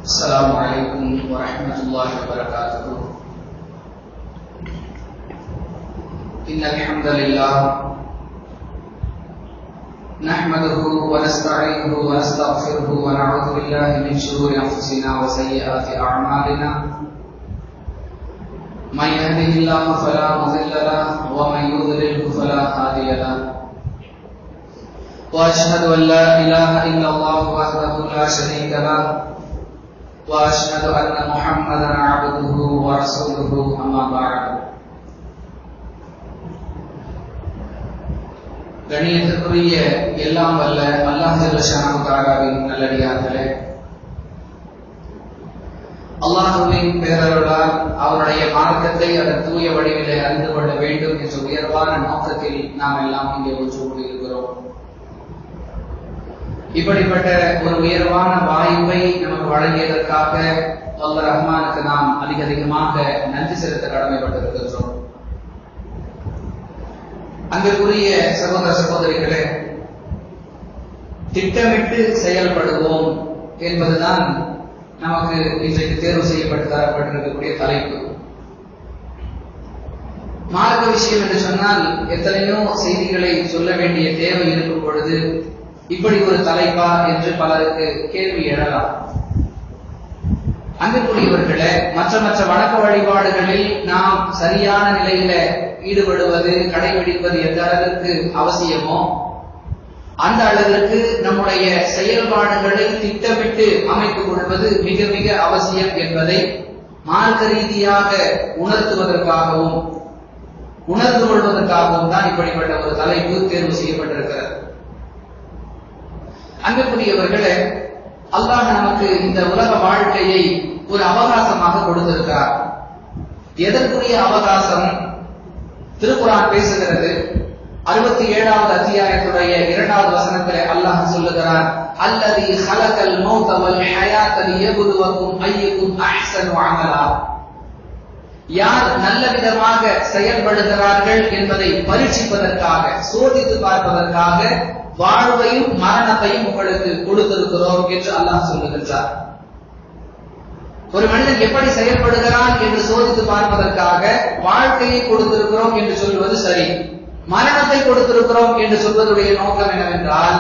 السلام عليكم ورحمة الله وبركاته. إن الحمد لله نحمده ونستعينه ونستغفره ونعوذ بالله من شرور أنفسنا وسيئات أعمالنا. من يهده الله فلا مضل له ومن يضلله فلا هادي له. وأشهد أن لا إله إلا الله وحده لا شريك له وأشهد أن محمدا عبده ورسوله أما بعد. கணியத்திற்குரிய எல்லாம் வல்ல அல்லாஹ் ஜல்ல ஷானஹு தஆலாவின் நல்லடியார்களே, அல்லாஹ்வின் பேரருளால் அவருடைய மார்க்கத்தை அதன் தூய வடிவிலே அறிந்து கொள்ள வேண்டும் என்ற உயர்வான நோக்கத்தில் நாம் எல்லாம் இங்கே ஒன்று கூடியிருக்கிறோம். இப்படிப்பட்ட ஒரு உயர்வான வாய்ப்பை நமக்கு வழங்கியதற்காக அல்லாஹ் ரஹ்மானுக்கு நாம் அதிகமாக நன்றி செலுத்த கடமைப்பட்டிருக்கிறோம். அங்கிருக்கிற சகோதர சகோதரிகளே, திட்டமிட்டு செயல்படுவோம் என்பதுதான் நமக்கு இன்றைக்கு தேர்வு செய்யப்பட்டு தரப்பட்டிருக்கக்கூடிய தலைப்பு. மார்க்க விஷயம் என்று சொன்னால் எத்தனையோ செய்திகளை சொல்ல வேண்டிய தேவை இருக்கும் பொழுது இப்படி ஒரு தலைப்பா என்று பலருக்கு கேள்வி எழலாம். அன்புக்குரியவர்களே, மற்ற வணக்க வழிபாடுகளில் நாம் சரியான நிலையில ஈடுபடுவது, கடைபிடிப்பது எந்த அளவிற்கு அவசியமோ அந்த அளவிற்கு நம்முடைய செயல்பாடுகளை திட்டமிட்டு அமைத்துக் கொள்வது மிக மிக அவசியம் என்பதை மார்க்க ரீதியாக உணர்த்துவதற்காகவும் உணர்ந்து கொள்வதற்காகவும் தான் இப்படிப்பட்ட ஒரு தலைப்பு தேர்வு செய்யப்பட்டிருக்கிறது. அன்புக்குரியவர்களே, அல்லாஹ் நமக்கு இந்த உலக வாழ்க்கையை ஒரு அவகாசமாக கொடுத்திருக்கிறார். எதற்குரிய அவகாசம்? திருக்குர்ஆன் பேசுகிறது. 67வது அத்தியாயத்துடைய 2வது வசனத்திலே அல்லாஹ் சொல்லுகிறார், அல்லதி ஹலகல் மௌத வல் ஹயாத லியப்லுவக்கும் அய்யுக்கும் அஹ்ஸனு அமலா. யார் நல்ல விதமாக செயல்படுகிறார்கள் என்பதை பரீட்சிப்பதற்காக, சோதித்து பார்ப்பதற்காக வாழ்வையும் மரணத்தையும் உங்களுக்கு கொடுத்திருக்கிறோம் என்று அல்லாஹ் சொல்லுகின்றார். ஒரு மனிதன் எப்படி செயல்படுகிறான் என்று சோதித்து பார்ப்பதற்காக வாழ்க்கையை கொடுத்திருக்கிறோம் என்று சொல்வது சரி. மரணத்தை கொடுத்திருக்கிறோம் என்று சொல்வதுடைய நோக்கம் என்னவென்றால்,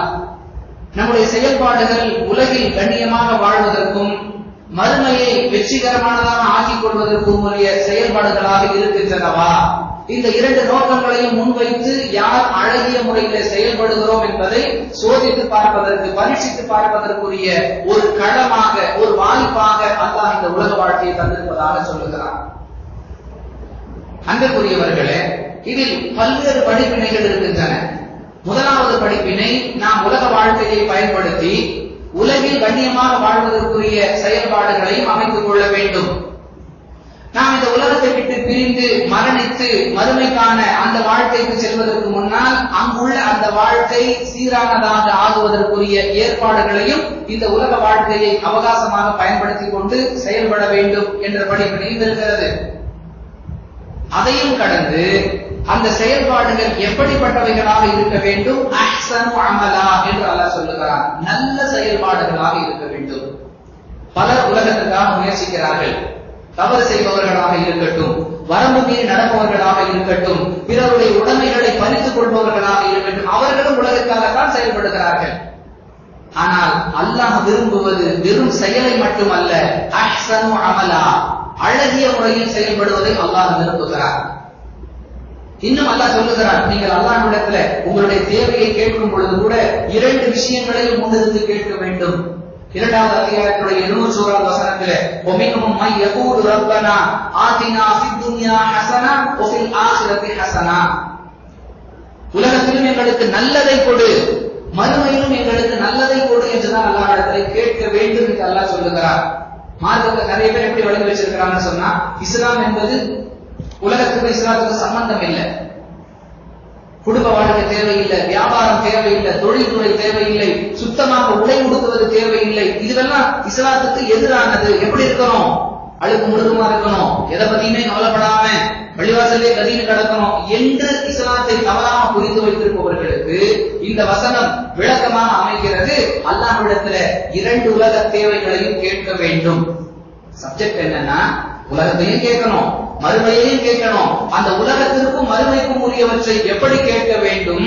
நம்முடைய செயல்பாடுகள் உலகில் கண்ணியமாக வாழ்வதற்கும் மறுமையை வெற்றிகரமானதாக ஆக்கிக் கொள்வதற்கும் உரிய செயல்பாடுகளாக இருக்கின்றனவா? இந்த இரண்டு நோக்கங்களையும் முன்வைத்து யார் அழகிய முறையில் செயல்படுகிறோம் என்பதை சோதித்து பார்ப்பதற்கு, பரீட்சித்து பார்ப்பதற்குரிய ஒரு களமாக, ஒரு வாய்ப்பாக அல்லாஹ் இந்த உலக வாழ்க்கையை தந்திருப்பதாக சொல்லுகிறார். அன்புக்குரியவர்களே, இதில் பல்வேறு படிப்பினைகள் இருக்கின்றன. முதலாவது படிப்பினை, நாம் உலக வாழ்க்கையை பயன்படுத்தி உலகில் கண்ணியமாக வாழ்வதற்குரிய செயல்பாடுகளையும் அமைத்துக் கொள்ள வேண்டும். நாம் இந்த உலகத்தை விட்டு பிரிந்து மரணித்து மறுமைக்கான அந்த வாழ்க்கைக்கு செல்வதற்கு முன்னால் அங்குள்ள அந்த வாழ்க்கை சீரானதாக ஆகுவதற்குரிய ஏற்பாடுகளையும் இந்த உலக வாழ்க்கையை அவகாசமாக பயன்படுத்திக் கொண்டு செயல்பட வேண்டும் என்ற படிப்பினையும் இருக்கிறது. அதையும் கடந்து அந்த செயல்பாடுகள் எப்படிப்பட்டவைகளாக இருக்க வேண்டும்? அஹ்ஸனு அமலா என்று அல்லாஹ் சொல்லுகிறார். நல்ல செயல்பாடுகளாக இருக்க வேண்டும். பலர் உலகத்திற்காக முயற்சிக்கிறார்கள். தவறு செய்பவர்களாக இருக்கட்டும், வரம்பு மீறி நடப்பவர்களாக இருக்கட்டும், பிறருடைய உடைமைகளை பறித்துக் கொள்பவர்களாக இருக்கட்டும், அவர்களும் உலகத்திற்காகத்தான் செயல்படுகிறார்கள். ஆனால் அல்லாஹ் விரும்புவது வெறும் செயலை மட்டுமல்ல, அஹ்ஸனு அமலா, அழகிய முறையில் செயல்படுவதை அல்லாஹ் விரும்புகிறார். இன்னும் அல்லாஹ் சொல்லுகிறார், நீங்கள் அல்லாஹ்விடத்துல உங்களுடைய தேவையை கேட்கும் பொழுது கூட இரண்டு விஷயங்களையும் முன்னிருந்து கேட்க வேண்டும். 2வது அத்தியாயத்துடைய 200வது வசனத்திலே, ஒமின்ஹும் மை யகூலு ரப்பனா ஆதினா ஃபித் துன்யா ஹஸனா வ ஃபில் ஆখিরাতি ஹஸனா. உலகத்திலும் எங்களுக்கு நல்லதை கொடு, மறுமையிலும் எங்களுக்கு நல்லதை கொடு என்றுதான் அல்லாஹ்விடத்திலே கேட்க வேண்டும் என்று அல்லாஹ் சொல்லுகிறார். மார்க்கத்தில் நிறைய பேர் எப்படி வழங்கி வச்சிருக்கிறாங்கன்னு சொன்னா, இஸ்லாம் என்பது உலகத்துக்கு இஸ்லாத்துக்கு சம்பந்தம் இல்லை, குடும்ப வாழ்க்கை தேவையில்லை, வியாபாரம் தேவையில்லை, தொழில்துறை தேவையில்லை, சுத்தமாக உடை உடுத்துவது தேவையில்லை, இதுவெல்லாம் இஸ்லாத்துக்கு எதிரானது. எப்படி இருக்கணும்? அழுக்கு முழுதுமா இருக்கணும், எதை பத்தியுமே கவலைப்படாம பள்ளிவாசலே கதீனு கிடக்கணும் என்று இஸ்லாத்தை தவறாக புரிந்து வைத்திருப்பவர்களுக்கு இந்த வசனம் விளக்கமாக அமைகிறது. அல்லாஹ்விடத்துல 2 உலக தேவைகளையும் கேட்க வேண்டும். சப்ஜெக்ட் என்னன்னா, உலகத்தையும் கேட்கணும், மறுமையையும் கேட்கணும். அந்த உலகத்திற்கும் மறுமைக்கும் உரியவற்றை எப்படி கேட்க வேண்டும்?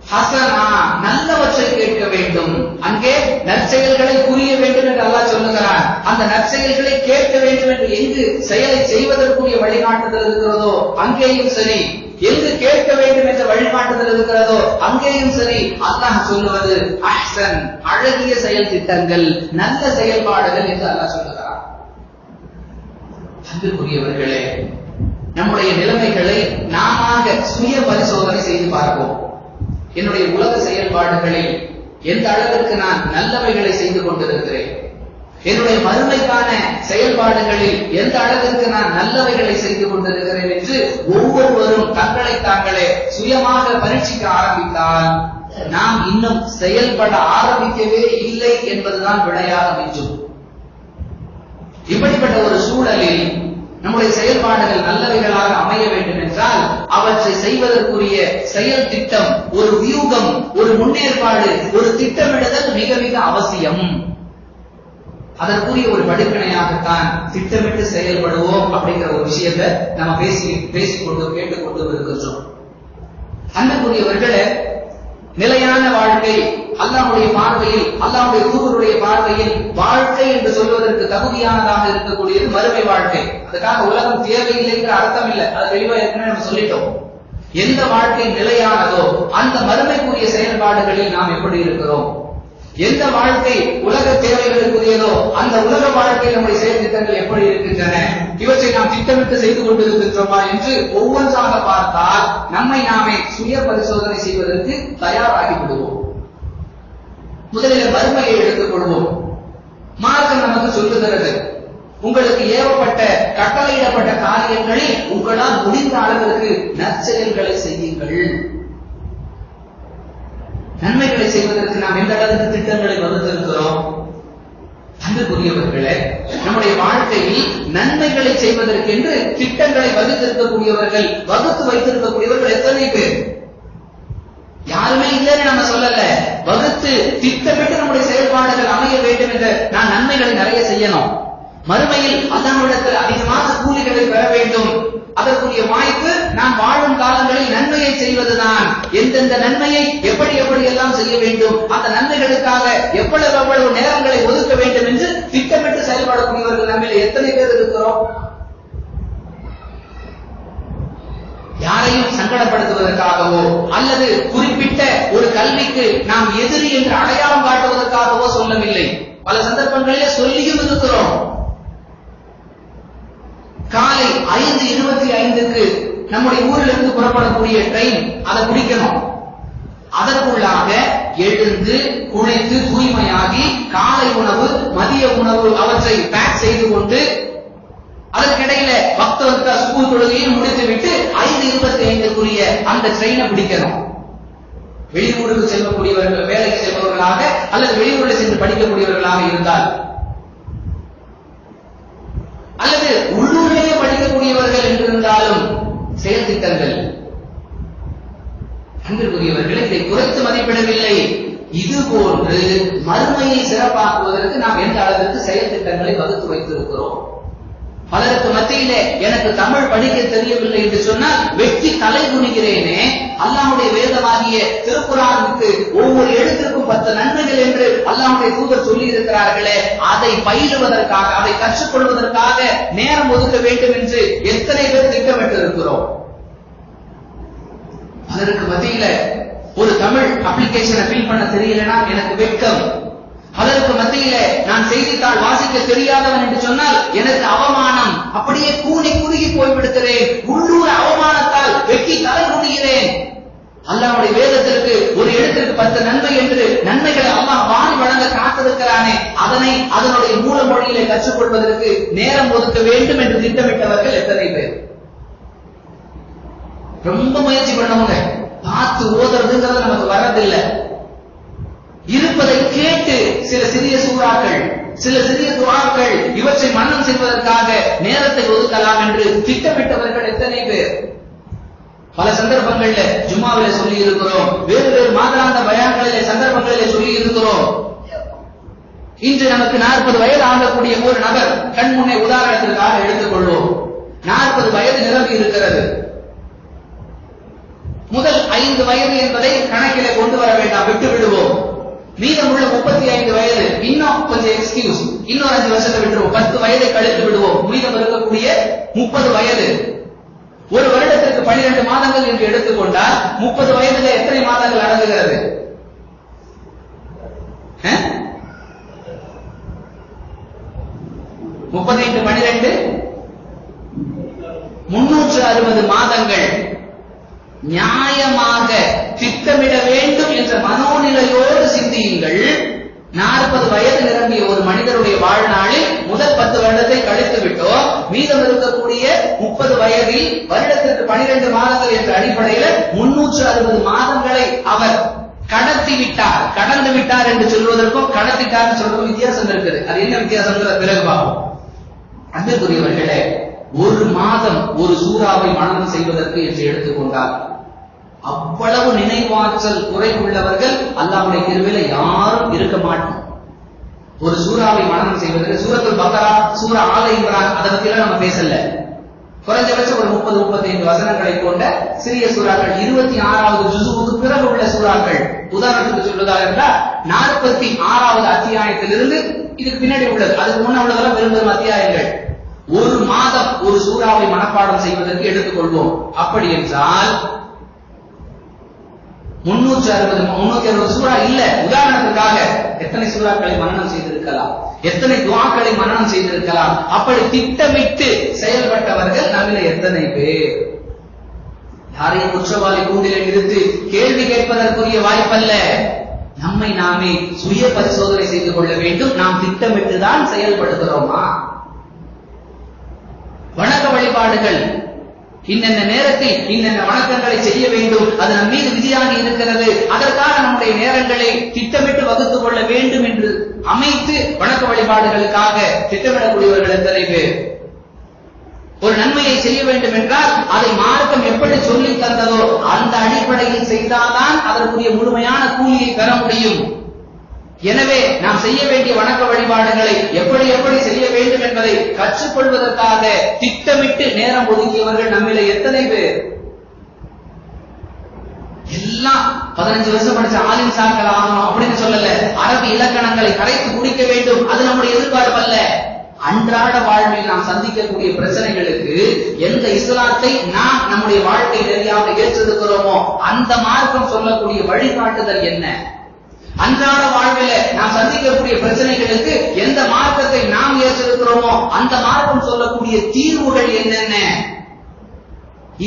ஹசனா, நல்லவற்றை கேட்க வேண்டும். அங்கே நற்செயல்களை புரிய வேண்டும் என்று அல்லாஹ் சொல்லுகிறான். அந்த நற்செயல்களை கேட்க வேண்டும் என்று எங்கு செயலை செய்வதற்குரிய வழிகாட்டுதல் இருக்கிறதோ அங்கேயும் சரி, எங்கு கேட்க வேண்டும் என்ற வழிகாட்டுதல் இருக்கிறதோ அங்கேயும் சரி, அல்லாஹ் சொல்லுவது அஹ்சன், அழகிய செயல் திட்டங்கள், நல்ல செயல்பாடுகள் என்று அல்லாஹ் சொல்லுகிறான். அன்புக்குரியவர்களே, நம்முடைய நிலைமைகளை நாம சுய பரிசோதனை செய்து பார்ப்போம். என்னுடைய உலக செயல்பாடுகளில் எந்த அளவிற்கு நான் நல்லவைகளை செய்து கொண்டிருக்கிறேன், என்னுடைய மறுமைக்கான செயல்பாடுகளில் எந்த அளவிற்கு நான் நல்லவைகளை செய்து கொண்டிருக்கிறேன் என்று ஒவ்வொருவரும் தங்களை தாங்களே சுயமாக பரீட்சிக்க ஆரம்பித்தால் நாம் இன்னும் செயல்பட ஆரம்பிக்கவே இல்லை என்பதுதான் விடையாக அமையும். இப்படிப்பட்ட ஒரு சூழலில் நம்முடைய செயல்பாடுகள் நல்லவைகளாக அமைய வேண்டும் என்றால் அவற்றை செய்வதற்குரிய செயல் திட்டம், ஒரு வியூகம், ஒரு முன்னேற்பாடு, ஒரு திட்டமிடுதல் மிக மிக அவசியம். அதற்குரிய ஒரு படிப்பினையாகத்தான் திட்டமிட்டு செயல்படுவோம் அப்படிங்கிற ஒரு விஷயத்தை நம்ம பேசிக்கொண்டு கேட்டுக்கொண்டு இருக்கின்றோம். அன்புக்குரியவர்களே, நிலையான வாழ்க்கை அல்லாஹ்வுடைய பார்வையில், அல்லாஹ்வுடைய தூதருடைய பார்வையில் வாழ்க்கை என்று சொல்வதற்கு தகுதியானதாக இருக்கக்கூடியது மறுமை வாழ்க்கை. அதுக்காக உலகம் தேவையில்லைங்கிற அர்த்தம் இல்லை, அது தெளிவா ஏற்கனவே நம்ம சொல்லிட்டோம். எந்த வாழ்க்கை நிலையானதோ அந்த மறுமைக்குரிய செயல்பாடுகளில் நாம் எப்படி இருக்கிறோம், எந்த வாழ்க்கை உலக தேவைகளுக்குரியதோ அந்த உலக வாழ்க்கையில் நம்முடைய செயல் திட்டங்கள் எப்படி இருக்கின்றன, இவற்றை நாம் திட்டமிட்டு செய்து கொண்டிருக்கின்றோமா என்று ஒவ்வொன்றாக பார்த்தால் நம்மை நாமே சுய பரிசோதனை செய்வதற்கு தயாராகி விடுவோம். முதலில் மறுமையை எடுத்துக் கொள்வோம். மார்க்கம் நமக்கு சொல்லுகிறது, உங்களுக்கு ஏவப்பட்ட கட்டளையிடப்பட்ட காரியங்களில் உங்களால் முடிந்த அளவிற்கு நற்செயல்களை செய்யுங்கள். நன்மைகளை செய்வதற்கு நாம் எந்த அளவுக்கு திட்டங்களை வகுத்திருக்கிறோம்? அன்புக்குரியவர்களே, நம்முடைய வாழ்க்கையில் நன்மைகளை செய்வதற்கென்று திட்டங்களை வகுத்திருக்கக்கூடியவர்கள், வகுத்து வைத்திருக்கக்கூடியவர்கள் எத்தனை பேர்? யாருமே இல்லைன்னு நம்ம சொல்லல. வகுத்து திட்டமிட்டு நம்முடைய செயல்பாடுகள் அமைய வேண்டும் என்று நான் நன்மைகளை நிறைய செய்யணும், மறுமையில் அல்லாஹ்விடத்தில் அதிகமாக கூலிகளை பெற வேண்டும், அதற்குரிய வாய்ப்பு நாம் வாழும் காலங்களில் நன்மையை செய்வதுதான். எந்தெந்த நன்மையை எப்படி எல்லாம் செய்ய வேண்டும், அந்த நன்மைகளுக்காக எவ்வளவு நேரங்களை ஒதுக்க வேண்டும் என்று திட்டமிட்டு செயல்படக்கூடியவர்கள் நம்மில் எத்தனை பேர் இருக்கிறோம்? யாரையும் சங்கடப்படுத்துவதற்காகவோ அல்லது குறிப்பிட்ட ஒரு கல்விக்கு நாம் எதிரி என்று அடையாளம் காட்டுவதற்காகவோ சொல்லவில்லை. பல சந்தர்ப்பங்களிலே சொல்லியும் இருக்கிறோம். காலை 5:25க்கு நம்முடைய ஊரிலிருந்து புறப்படக்கூடிய ட்ரெயின், அதை பிடிக்கணும். அதற்குள்ளாக எழுந்து குளித்து தூய்மையாகி காலை உணவு, மதிய உணவு அவற்றை பேக் செய்து கொண்டு அதற்கிடையில பக்தவர்க்க ஸ்கூல் தொழுகையும் முடித்துவிட்டு 5:25க்குரிய அந்த ட்ரெயினை பிடிக்கணும். வெளியூருக்கு செல்லக்கூடியவர்கள், வேலைக்கு செல்பவர்களாக அல்லது வெளியூரில் சென்று படிக்கக்கூடியவர்களாக இருந்தால், அல்லது உள்ளூரிலேயே படிக்கக்கூடியவர்கள் என்றிருந்தாலும் செயல் திட்டங்கள். அன்பிற்குரியவர்கள், இதை குறைத்து மதிப்பிடவில்லை. இதுபோன்று மறுமையை சிறப்பாக்குவதற்கு நாம் எந்த அளவிற்கு செயல் திட்டங்களை வகுத்து வைத்திருக்கிறோம்? பலருக்கு மத்தியிலே எனக்கு தமிழ் படிக்க தெரியவில்லை என்று சொன்னால் வெற்றி தலை குனிகிறேனே. அல்லாஹ்வுடைய வேதமாகிய திருக்குர்ஆனுக்கு ஒவ்வொரு எழுத்திற்கும் 10 நன்மைகள் என்று அல்லாஹ்வுடைய தூதர் சொல்லி இருக்கிறார்களே, அதை பயிலுவதற்காக, அதை கற்றுக்கொள்வதற்காக நேரம் ஒதுக்க வேண்டும் என்று எத்தனை பேர் திட்டமிட்டு இருக்கிறோம்? அதற்கு மத்தியில ஒரு தமிழ் அப்ளிகேஷனை ஃபில் பண்ண தெரியலனா எனக்கு வெட்கம். அதற்கு மத்தியில நான் செய்தித்தாள் வாசிக்க தெரியாதவன் என்று சொன்னால் எனக்கு அவமானம். அப்படியே கூனி குறுகி போய்விடுகிறேன். உள்ளூர் அவமானத்தால் வெட்டி தலை குனிகிறேன். அல்லாஹ்வுடைய வேதத்திற்கு ஒரு எழுத்திற்கு 10 நன்மை என்று நன்மைகளை அல்லாஹ் வாரி வழங்க காத்திருக்கிறானே, அதனை அதனுடைய மூல மொழியிலே கற்றுக்கொள்வதற்கு நேரம் ஒதுக்க வேண்டும் என்று திட்டமிட்டவர்கள் எத்தனை பேர்? ரொம்ப முயற்சி பண்ணவங்க, பார்த்து ஓதுறதுங்கிறது நமக்கு வரதில்லை. இருப்பதை கேட்டு சில சிறிய சூறாக்கள், சில சிறிய துஆக்கள், இவற்றை மனனம் செய்வதற்காக நேரத்தை ஒதுக்கலாம் என்று திட்டமிட்டவர்கள் எத்தனை பேர்? பல சந்தர்ப்பங்களில் ஜும்மாவிலே சொல்லி இருக்கிறோம், வேறு வேறு மாதாந்த பயான்களிலே சந்தர்ப்பங்களிலே சொல்லி இருக்கிறோம். இன்று நமக்கு 40 வயது ஆகக்கூடிய ஒரு நபர் கண் முன்னே உதாரணத்திற்காக எடுத்துக்கொள்வோம். 40 வயது நிரம்பி இருக்கிறது. முதல் 5 வயது என்பதை கணக்கிலே கொண்டு வர வேண்டாம், விட்டு விடுவோம். மீதமுள்ள 35 வயது இன்னும் கொஞ்சம் எக்ஸ்கியூஸ், இன்னொரு 5 வருஷத்தை விட்டுருவோம். 10 வயதை கழித்து விடுவோம். மீதம் இருக்கக்கூடிய 30 வயது. ஒரு வருடத்திற்கு 12 மாதங்கள் என்று எடுத்துக்கொண்டால் 30 வயதுல எத்தனை மாதங்கள் அடங்குகிறது? 38 12 360 மாதங்கள். நியாயமாக திட்டமிட வேண்டும் என்ற மனோநிலையோடு சிந்தியுங்கள். 40 வயது நிரம்பிய ஒரு மனிதருடைய வாழ்நாளில் முதல் 10 வருடத்தை கழித்து விட்டோம். மீதம் இருக்கக்கூடிய 30 வயதில் வருடத்திற்கு 12 மாதங்கள் என்ற அடிப்படையில் 360 மாதங்களை அவர் கடந்து விட்டார் என்று சொல்வதற்கும் கடத்திட்டார் சொல்வதற்கும் வித்தியாசம் இருக்குது. அது என்ன வித்தியாசம் பிறகு பார்ப்போம். அன்புக்குரியவர்களே, ஒரு மாதம் ஒரு சூறாவை மனனம் செய்வதற்கு என்று எடுத்துக்கொண்டார். அவ்வளவு நினைவாற்றல் குறைவுள்ளவர்கள் அல்லாஹ்வுடைய கிருபையில யாரும் இருக்க மாட்டோம். ஒரு சூறாவை மனனம் செய்வதற்கு சூரத்துல் பக்ரா, சூரா ஆல இம்ரான், அதை பத்தி எல்லாம் நம்ம பேசல. குறைஞ்சபட்சம் ஒரு 30-35 வசனங்களை கொண்ட சிறிய சூறாக்கள், 26வது ஜுஸுவுக்கு பிறகு உள்ள சூறாக்கள். உதாரணத்துக்கு சொல்வதாக இருந்தால் 46வது அத்தியாயத்திலிருந்து இதுக்கு பின்னாடி உள்ளது, அதுக்கு முன்ன உள்ளதெல்லாம் பெரும் அத்தியாயங்கள். ஒரு மாதம் ஒரு சூறாவை மனப்பாடம் செய்வதற்கு எடுத்துக்கொள்வோம். அப்படி என்றால் 360 சூறா இல்ல. உதாரணத்துக்காக எத்தனை சூறாக்களை மனனம் செய்திருக்கலாம், எத்தனை துஆக்களை மனனம் செய்திருக்கலாம். அப்படி திட்டமிட்டு செயல்பட்டவர்கள் நம்மில எத்தனை பேர்? யாரையும் குற்றவாளி கூண்டிலே நிறுத்தி கேள்வி கேட்பதற்குரிய வாய்ப்பல்ல. நம்மை நாமே சுய பரிசோதனை செய்து கொள்ள வேண்டும். நாம் திட்டமிட்டுதான் செயல்படுகிறோமா? வணக்க வழிபாடுகள், இன்னென்ன நேரத்தில் இன்னென்ன வணக்கங்களை செய்ய வேண்டும், அது நம் மீது விதியாகி இருக்கிறது. அதற்காக நம்முடைய நேரங்களை திட்டமிட்டு வகுத்துக் கொள்ள வேண்டும் என்று அமைத்து வணக்க வழிபாடுகளுக்காக திட்டமிடக்கூடியவர்கள் எத்தனை பேர்? ஒரு நன்மையை செய்ய வேண்டும் என்றால் அதை மார்க்கம் எப்படி சொல்லி தந்ததோ அந்த அடிப்படையில் செய்தால்தான் அதற்குரிய முழுமையான கூலியை பெற முடியும். எனவே நாம் செய்ய வேண்டிய வணக்க வழிபாடுகளை எப்படி எப்படி செய்ய வேண்டும் என்பதை கற்றுக்கொள்வதற்காக திட்டமிட்டு நேரம் ஒதுக்கியவர்கள் நம்மில எத்தனை பேர்? எல்லாம் 15 வருஷம் படிச்ச ஆலிம் சாக்கள் ஆகணும் அப்படின்னு சொல்லல. அரபி இலக்கணங்களை கரைத்து குடிக்க வேண்டும், அது நம்முடைய எதிர்பார்ப்பு அல்ல. அன்றாட வாழ்வில் நாம் சந்திக்கக்கூடிய பிரச்சனைகளுக்கு எந்த இஸ்லாத்தை நாம் நம்முடைய வாழ்க்கை நெறியாக ஏற்றிருக்கிறோமோ அந்த மார்க்கம் சொல்லக்கூடிய வழிகாட்டுதல் என்ன? அன்றாட வாழ்வில நாம் சந்திக்கக்கூடிய பிரச்சனைகளுக்கு எந்த மார்க்கத்தை நாம் ஏற்றிருக்கிறோமோ அந்த மார்க்கம் சொல்லக்கூடிய தீர்வுகள் என்னென்ன?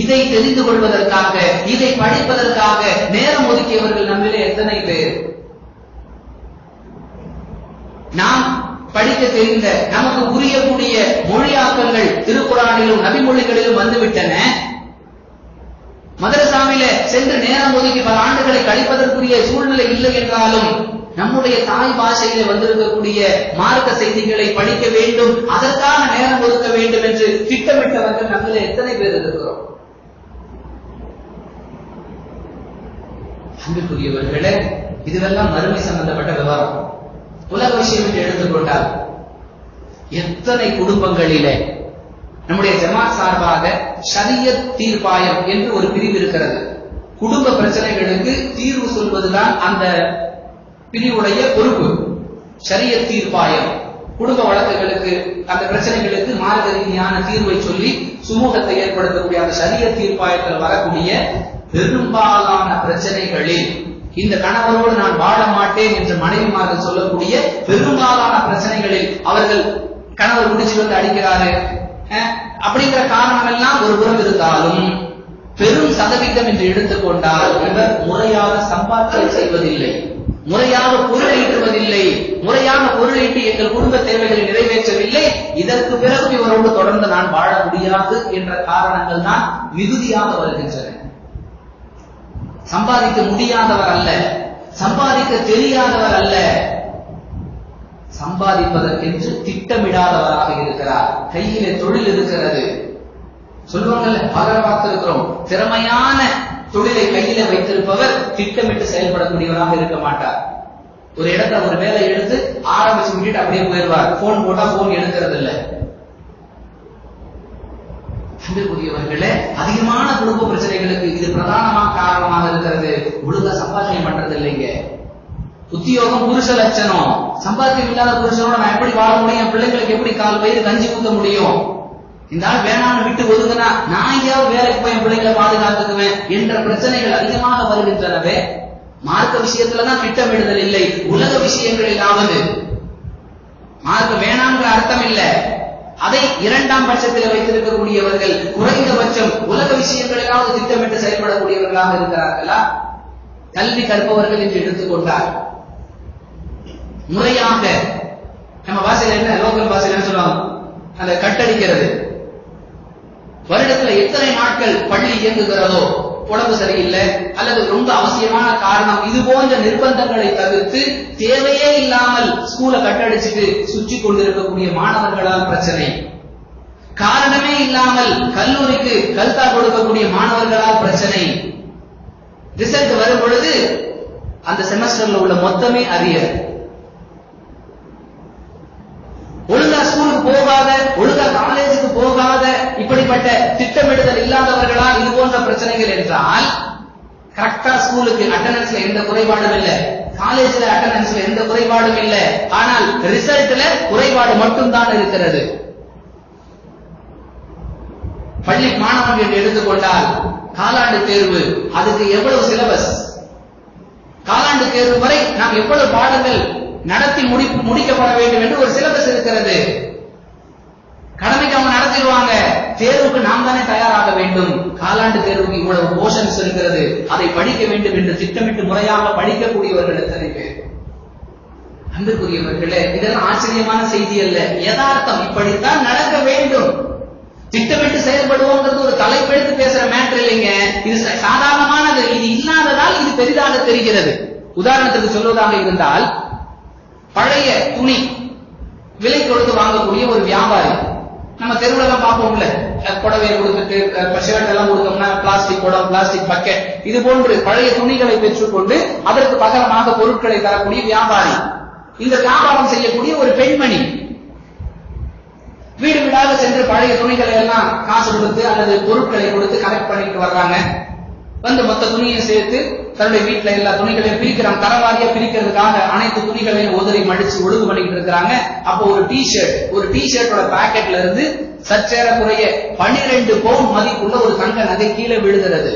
இதை தெரிந்து கொள்வதற்காக, இதை படிப்பதற்காக நேரம் ஒதுக்கியவர்கள் நம்மிலே எத்தனை பேர்? நாம் படிக்க தெரிந்த, நமக்கு புரியக்கூடிய மொழியாக்கங்கள் திருக்குரானிலும் நபிமொழிகளிலும் வந்துவிட்டன. மதரசாவில சென்று நேரம் ஒதுக்கி பல ஆண்டுகளை கழிப்பதற்குரிய சூழ்நிலை இல்லை என்றாலும் நம்முடைய தாய் பாஷையில வந்திருக்கக்கூடிய மார்க்க செய்திகளை படிக்க வேண்டும், அதற்காக நேரம் ஒதுக்க வேண்டும் என்று திட்டமிட்டவர்கள் நம்மள எத்தனை பேர் இருக்கிறோம்? அன்புக்குரியவர்களே, இதுவெல்லாம் மறுமை சம்பந்தப்பட்ட விவரம். உலக விஷயம் என்று எடுத்துக்கொண்டால் எத்தனை குடும்பங்களிலே நம்முடைய ஜமாத் சார்பாக ஷரியத் தீர்ப்பாயம் என்று ஒரு பிரிவு இருக்கிறது. குடும்ப பிரச்சனைகளுக்கு தீர்வு சொல்வதுதான் அந்த பிரிவுடைய பொறுப்பு. ஷரியத் தீர்ப்பாயம் குடும்ப வழக்குகளுக்கு, அந்த பிரச்சனைகளுக்கு மார்க்க ரீதியான தீர்வை சொல்லி சுமூகத்தை ஏற்படுத்தக்கூடிய அந்த ஷரியத் தீர்ப்பாயத்தில் வரக்கூடிய பெரும்பாலான பிரச்சனைகளில் இந்த கணவரோடு நான் வாழ மாட்டேன் என்று மனைவிமார்கள் சொல்லக்கூடிய பெரும்பாலான பிரச்சனைகளில் அவர்கள் கணவர் முடிச்சு வந்து அடிக்கிறாரு அப்படிங்கிற காரணம் எல்லாம் ஒரு புறம் இருந்தாலும் பெரும் சதவீதம் என்று எடுத்துக்கொண்டால் இவர் முறையாக சம்பாத்தியம் செய்வதில்லை, முறையாக பொருளீட்டுவதில்லை, முறையாக பொருளீட்டி எங்கள் குடும்ப தேவைகளை நிறைவேற்றவில்லை, இதற்கு பிறகு இவரோடு தொடர்ந்து நான் வாழ முடியாது என்ற காரணங்கள் தான் மிகுதியாக வருகின்றன. சம்பாதிக்க முடியாதவர் அல்ல, சம்பாதிக்க தெரியாதவர் அல்ல, சம்பாதிப்பதற்கென்று திட்டமிடாதவராக இருக்கிறார். கையிலே தொழில் இருக்கிறது. சொல்லுவாங்கல்ல, பலரை பார்த்திருக்கிறோம், திறமையான தொழிலை கையில வைத்திருப்பவர் திட்டமிட்டு செயல்படக்கூடியவராக இருக்க மாட்டார். ஒரு இடத்துல ஒரு வேலை எடுத்து ஆரம்பிச்சு விட்டுட்டு அப்படியே போயிடுவார். போன் போட்டா போன் எடுக்கிறது இல்ல. அன்புக்குரியவர்களே, அதிகமான குடும்ப பிரச்சனைகளுக்கு இது பிரதானமான காரணமாக இருக்கிறது. ஒழுங்கா சம்பாத்தியம் பண்றது இல்லைங்க. உத்தியோகம் புருஷ லட்சணம். சம்பாத்தியம் இல்லாத புருஷனோட நான் எப்படி வாழ முடியும், என் பிள்ளைங்களுக்கு எப்படி கால் வயிறு கஞ்சி ஊத்த முடியும், இந்த ஆள் வேணான்னு விட்டு ஒதுங்கினா நான் எங்கேயாவது வேலைக்கு போய் என் பிள்ளைங்களை பாதுகாத்துக்குவேன் என்ற பிரச்சனைகள் அதிகமாக வருகின்றனவே. மார்க்க விஷயத்துலதான் திட்டமிடுதல் இல்லை, உலக விஷயங்களிலாவது. மார்க்க வேணான்ற அர்த்தம் இல்ல, அதை இரண்டாம் பட்சத்தில் வைத்திருக்கக்கூடியவர்கள் குறைந்தபட்சம் உலக விஷயங்களிலாவது திட்டமிட்டு செயல்படக்கூடியவர்களாக இருக்கிறார்களா? கல்வி கற்பவர்கள் என்று எடுத்துக்கொண்டார் முறையாக நம்ம பாஷையில என்ன, லோக்கல் பாஷையில என்ன சொல்லுவாங்க, அந்த கட்டடிக்கிறது. வருடத்துல எத்தனை நாட்கள் பள்ளி இயங்குகிறதோ, உடம்பு சரியில்லை அல்லது ரொம்ப அவசியமான காரணம், இது போன்ற நிர்பந்தங்களை தவிர்த்து தேவையே இல்லாமல் ஸ்கூலை கட்டடிச்சுட்டு சுற்றி கொண்டிருக்கக்கூடிய மாணவர்களால் பிரச்சனை. காரணமே இல்லாமல் கல்லூரிக்கு கல்தா கொடுக்கக்கூடிய மாணவர்களால் பிரச்சனை. ரிசல்ட் வரும் பொழுது அந்த செமஸ்டர்ல உள்ள மொத்தமே அரியர். ஒழுங்கா ஸ்கூலுக்கு போகாத, ஒழுங்கா காலேஜுக்கு போகாத, இப்படிப்பட்ட திட்டமிடுதல் இல்லாதவர்களால் இது போன்ற பிரச்சனைகள் என்றால், கரெக்டா ஸ்கூலுக்கு அட்டெண்டன்ஸ்ல எந்த குறைபாடும் இல்லை, காலேஜ்ல அட்டெண்டன்ஸ்ல எந்த குறைபாடும் இல்லை, ஆனால் ரிசல்ட்ல குறைபாடு மட்டும்தான் இருக்கிறது. பள்ளி மாணவர்கள் என்று எடுத்துக்கொண்டால் காலாண்டு தேர்வு, அதுக்கு எவ்வளவு சிலபஸ், காலாண்டு தேர்வு வரை நாம் எவ்வளவு பாடங்கள் நடத்தி முடிக்கப்பட வேண்டும் என்று ஒரு சிலபஸ் இருக்கிறது. கடமைக்கு அவங்க நடத்திடுவாங்க, தேர்வுக்கு நாம் தானே தயாராக வேண்டும். காலாண்டு தேர்வுக்கு இவ்வளவு போர்ஷன்ஸ் இருக்கிறது, அதை படிக்க வேண்டும் என்று திட்டமிட்டு முறையாக படிக்கக்கூடியவர்கள் எத்தனை பேர்? அன்புக்குரியவர்களே, இதெல்லாம் ஆச்சரியமான செய்தி அல்ல, யதார்த்தம். இப்படித்தான் நடக்க வேண்டும். திட்டமிட்டு செயல்படுவோங்கிறது ஒரு தலைப்பெடுத்து பேசுற மேட்டர் இல்லைங்க, இது சாதாரணமானது. இது இல்லாததால் இது பெரிதாக தெரிகிறது. உதாரணத்துக்கு சொல்வதாக இருந்தால், பழைய துணி விலை கொடுத்து வாங்கக்கூடிய ஒரு வியாபாரி, நம்ம தெருவுல தான் பார்ப்போம்ல, புடவையை கொடுத்துட்டு ஷர்ட் எல்லாம் கொடுத்தோம்னா பிளாஸ்டிக் குடம், பிளாஸ்டிக் பக்கெட், இது போன்று பழைய துணிகளை பெற்றுக்கொண்டு அதற்கு பகரமாக பொருட்களை தரக்கூடிய வியாபாரி. இந்த வியாபாரம் செய்யக்கூடிய ஒரு பெண்மணி வீடு வீடாக சென்று பழைய துணிகளை எல்லாம் காசு கொடுத்து அல்லது பொருட்களை கொடுத்து கலெக்ட் பண்ணிட்டு வர்றாங்க. வந்து மொத்த துணியை சேர்த்து தன்னுடைய வீட்டுல எல்லா துணிகளையும் பிரிக்கிறாங்க. தரவாரியா பிரிக்கிறதுக்காக அனைத்து துணிகளையும் உதறி மடிச்சு ஒழுங்கு பண்ணிட்டு இருக்கிறாங்க. அப்போ ஒரு டிஷர்ட்டோட பாக்கெட்ல இருந்து சற்றேறக்குறைய 12 பவுண்ட் மதிப்புள்ள ஒரு தங்க நகை கீழே விழுகிறது.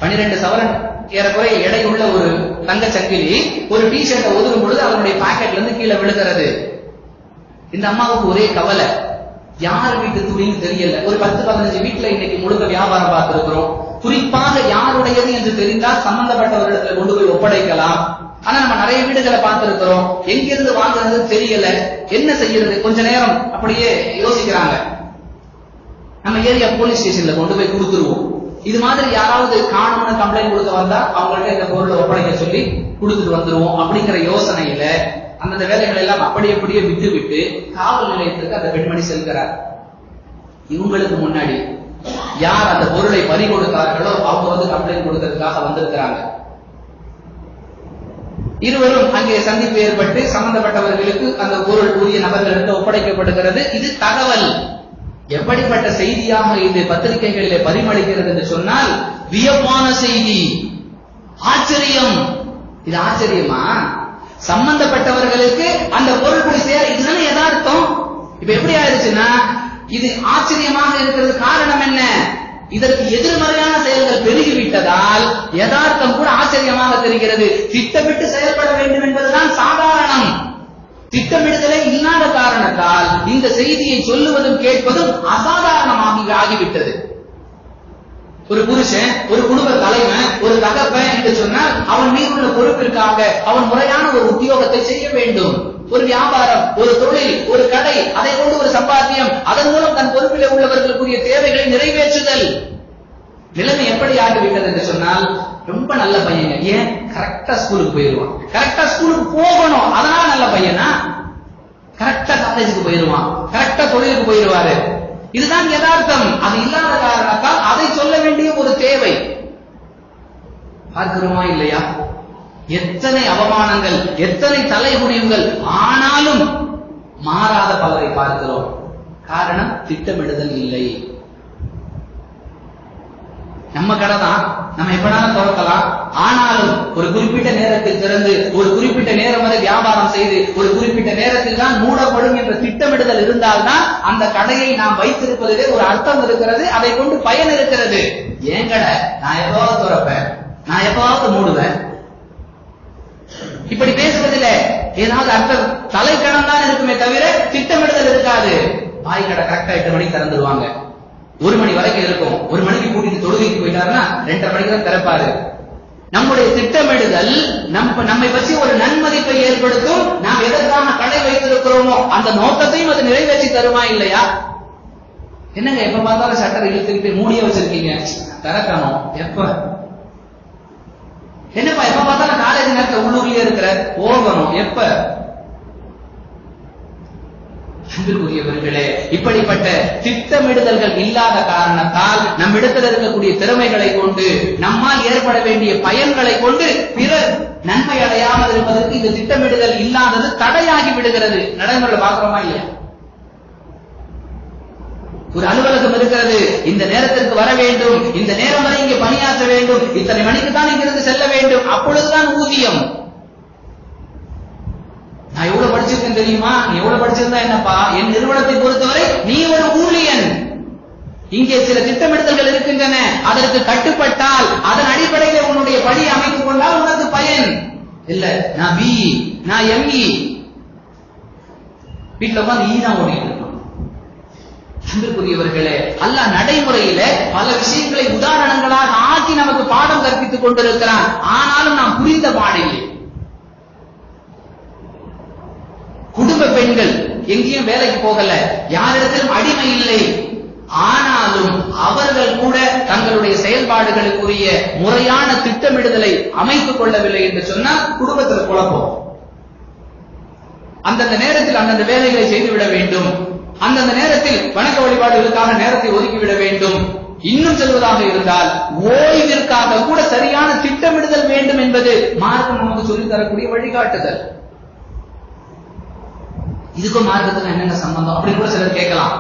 12 சவரன் ஏறக்குறைய எடையுள்ள ஒரு தங்க சங்கிலி ஒரு டிஷர்ட்டை ஒதுக்கும் பொழுது அதனுடைய பாக்கெட்ல இருந்து கீழே விழுகிறது. இந்த அம்மாவுக்கு ஒரே கவலை, யார் வீட்டு துணின்னு தெரியல. ஒரு 10-15 வீட்டுல இன்னைக்கு முழுக்க வியாபாரம் பார்த்திருக்கிறோம். குறிப்பாக யாருடையது என்று தெரிந்தால் சம்பந்தப்பட்டவர்களிடத்துல கொண்டு போய் ஒப்படைக்கலாம். ஆனா நம்ம நிறைய வீடுகளை பார்த்திருக்கிறோம், எங்கிருந்து வாங்குறது தெரியல, என்ன செய்யறது, கொஞ்ச நேரம் அப்படியே யோசிக்கிறாங்க. நம்ம ஏரியா போலீஸ் ஸ்டேஷன்ல கொண்டு போய் கொடுத்துருவோம். இது மாதிரி யாராவது காணும்னு கம்ப்ளைண்ட் கொடுக்க வந்தா அவங்கள்ட்ட இந்த பொருளை ஒப்படைக்க சொல்லி கொடுத்துட்டு வந்துருவோம் அப்படிங்கிற யோசனையில அந்த வேலைகளை எல்லாம் அப்படியே விட்டு விட்டு காவல் நிலையத்துக்கு அந்த பெண்மணி செல்கிறார். இவங்களுக்கு முன்னாடி யார் அந்த பொருளை பறி கொடுத்தார்களோ அவங்க வந்து கம்ப்ளைண்ட் கொடுக்கிறதுக்காக வந்திருக்கிறாங்க. இருவரும் அங்கே சந்திப்பு ஏற்பட்டு சம்பந்தப்பட்டவர்களுக்கு அந்த பொருள் உரிய நபர்களுக்கு ஒப்படைக்கப்படுகிறது. இது தகவல். எப்படிப்பட்ட செய்தியாக இது பத்திரிகைகளிலே பரிமளிக்கிறது என்று சொன்னால், வியப்பான செய்தி, ஆச்சரியம். இது ஆச்சரியமா? சம்பந்தப்பட்டவர்களுக்கு அந்த பொருள் போய் சேர, இதுதானே யதார்த்தம். இப்ப எப்படி ஆயிடுச்சுன்னா, இது ஆச்சரியமாக இருக்கிறது. காரணம் என்ன? இதற்கு எதிர்மறையான செயல்கள் பெருகிவிட்டதால் யதார்த்தம் கூட ஆச்சரியமாக தெரிகிறது. திட்டமிட்டு செயல்பட வேண்டும் என்பதுதான் சாதாரணம். திட்டமிடுதலே இல்லாத காரணத்தால் இந்த செய்தியை சொல்லுவதும் கேட்பதும் அசாதாரணமாக ஆகிவிட்டது. ஒரு புருஷன், ஒரு குடும்ப தலைவன், ஒரு தகப்பன் என்று சொன்னால் அவன் மீதுள்ள பொறுப்பிற்காக அவன் முறையான ஒரு உத்தியோகத்தை செய்ய வேண்டும். ஒரு வியாபாரம், ஒரு தொழில், ஒரு கடை, அதை கொண்டு ஒரு சம்பாத்தியம், அதன் மூலம் தன் பொறுப்பில் உள்ளவர்களுக்குரிய தேவைகளை நிறைவேற்றுதல். நிலைமை எப்படி ஆகிவிட்டது என்று சொன்னால், ரொம்ப நல்ல பையங்க. ஏன்? கரெக்டா ஸ்கூலுக்கு போயிருவான். கரெக்டா ஸ்கூலுக்கு போகணும், அதனால நல்ல பையனா? கரெக்டா காலேஜுக்கு போயிருவான், கரெக்டா தொழிலுக்கு போயிருவாரு. இதுதான் யதார்த்தம். அது இல்லாத காரணத்தால் அதை சொல்ல வேண்டிய ஒரு தேவை. பார்க்கிறோமா இல்லையா? எத்தனை அவமானங்கள், எத்தனை தலைகுனிவுகள், ஆனாலும் மாறாத பலரை பார்க்கிறோம். காரணம் திட்டமிடுதல் இல்லை. நம்ம கடை தான், நம்ம எப்படாலும் திறக்கலாம். ஆனாலும் ஒரு குறிப்பிட்ட நேரத்தில் திறந்து ஒரு குறிப்பிட்ட நேரம் வரை வியாபாரம் செய்து ஒரு குறிப்பிட்ட நேரத்தில் தான் மூடப்படும் என்ற திட்டமிடுதல் இருந்தால்தான் அந்த கடையை நாம் வைத்திருப்பதிலே ஒரு அர்த்தம் இருக்கிறது, அதை கொண்டு பயன் இருக்கிறது. ஏன் கடை, நான் எப்பாவது திறப்பேன், நான் எப்பாவது மூடுவேன், இப்படி பேசுவதில்ல ஏதாவது அர்த்தம் தலைக்கணம் தான் இருக்குமே தவிர திட்டமிடுதல் இருக்காது. பாய் கடை கரெக்டா 8 மணிக்கு திறந்துருவாங்க, 1 மணி வரைக்கும் இருக்கும். 1 மணிக்கு கூட்டிட்டு தொழுகைக்கு போயிட்டாருன்னா 2:30 மணிக்கு தான் திறப்பாரு. நம்முடைய திட்டமிடுதல் நம்மை பற்றி ஒரு நன்மதிப்பை ஏற்படுத்தும். நாம் எதற்காக கடை வைத்திருக்கிறோமோ அந்த நோக்கத்தையும் அது நிறைவேற்றி தருமா இல்லையா? என்னங்க எப்ப பார்த்தாலும் சட்டரை இழுத்துக்கிட்டு மூடிய வச்சிருக்கீங்க, திறக்கணும் எப்ப? என்னப்பா எப்ப பார்த்தாலும் காலேஜ் நேரத்தில் உள்ளூர்லயே இருக்கிற, போகணும் எப்ப? அன்புக்குரியவர்களே, இப்படிப்பட்ட திட்டமிடுதல்கள் இல்லாத காரணத்தால் நம்மிடத்தில் இருக்கக்கூடிய திறமைகளை கொண்டு நம்மால் ஏற்பட வேண்டிய பயன்களை கொண்டு பிறர் நன்மை அடையாமல் இருப்பதற்கு இந்த திட்டமிடுதல் இல்லாதது தடையாகி விடுகிறது. நடைமுறையில் பார்க்கிறோமா இல்லையா? ஒரு அலுவலகம் இருக்கிறது, இந்த நேரத்திற்கு வர வேண்டும், இந்த நேரம் வரை இங்கே பணியாற்ற வேண்டும், இத்தனை மணிக்கு தான் இங்கிருந்து செல்ல வேண்டும், அப்பொழுதுதான் ஊதியம். நான் எவ்வளவு படிச்சிருக்கேன் தெரியுமா? நீ எவ்வளவு படிச்சிருந்தா என்னப்பா? என் நிறுவனத்தை பொறுத்தவரை நீ ஒரு ஊழியன். இங்கே சில திட்டமிடுதல்கள் இருக்கின்றன, அதற்கு கட்டுப்பட்டால் அதன் அடிப்படையில் உன்னுடைய பணியை அமைத்துக் கொண்டால் உனக்கு பயன். இல்ல நான் BE, நான் ME, வீட்டுல உட்கார்ந்து தான் ஓடிட்டு இருக்கோம். அன்புக்குரியவர்களே, அல்லாஹ் நடைமுறையில பல விஷயங்களை உதாரணங்களாக ஆக்கி நமக்கு பாடம் கற்பித்துக் கொண்டிருக்கிறான். ஆனாலும் நாம் புரிந்த பாடில்லை. குடும்ப பெண்கள் எங்கேயும் வேலைக்கு போகல, யாரிடத்திலும் அடிமை இல்லை. ஆனாலும் அவர்கள் கூட தங்களுடைய செயல்பாடுகளுக்குரிய முறையான திட்டமிடுதலை அமைத்துக் கொள்ளவில்லை என்று சொன்னால் குடும்பத்தில் குழப்பம். அந்தந்த நேரத்தில் அந்தந்த வேலைகளை செய்துவிட வேண்டும், அந்தந்த நேரத்தில் வணக்க வழிபாடுகளுக்காக நேரத்தை ஒதுக்கிவிட வேண்டும். இன்னும் செல்வதாக இருந்தால் ஓய்விற்காக கூட சரியான திட்டமிடுதல் வேண்டும் என்பது மார்க்கம் நமக்கு சொல்லித் தரக்கூடிய வழிகாட்டுதல். இதுக்கும் மார்க்கத்துக்கு என்னென்ன சம்பந்தம் அப்படி கூட சிலர் கேட்கலாம்.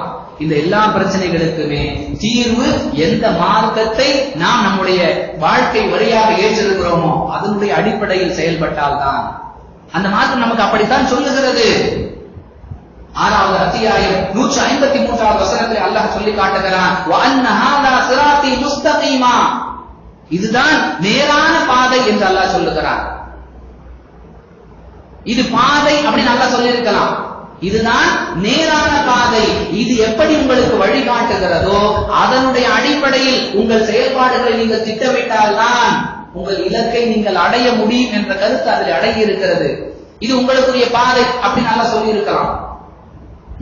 இந்த எல்லா பிரச்சனைகளுக்குமே தீர்வு எந்த மார்க்கத்தை நாம் நம்முடைய வாழ்க்கை வழியாக ஏற்றிருக்கிறோமோ அதனுடைய அடிப்படையில் செயல்பட்டால்தான். அந்த மார்க்கம் நமக்கு அப்படித்தான் சொல்லுகிறது. 6வது அத்தியாயம் 153வது வசனத்தில் அல்லாஹ் சொல்லி காட்டுகிறான், வஅன்ன ஹாதா சிராத்தி முஸ்தகீமா, இதுதான் நேரான பாதை என்று அல்லாஹ் சொல்லுகிறான். இது பாதை அப்படின்னு அல்லாஹ் சொல்லி இருக்கலாம், இதுதான் நேரான பாதை. இது எப்படி உங்களுக்கு வழிகாட்டுகிறதோ அதனுடைய அடிப்படையில் உங்கள் செயல்பாடுகளை நீங்கள் திட்டமிட்டால்தான் உங்கள் இலக்கை நீங்கள் அடைய முடியும் என்ற கருத்து அதில் அடங்கி இருக்கிறது. இது உங்களுக்குரிய பாதை அப்படின்னு அல்லாஹ் சொல்லி இருக்கலாம்.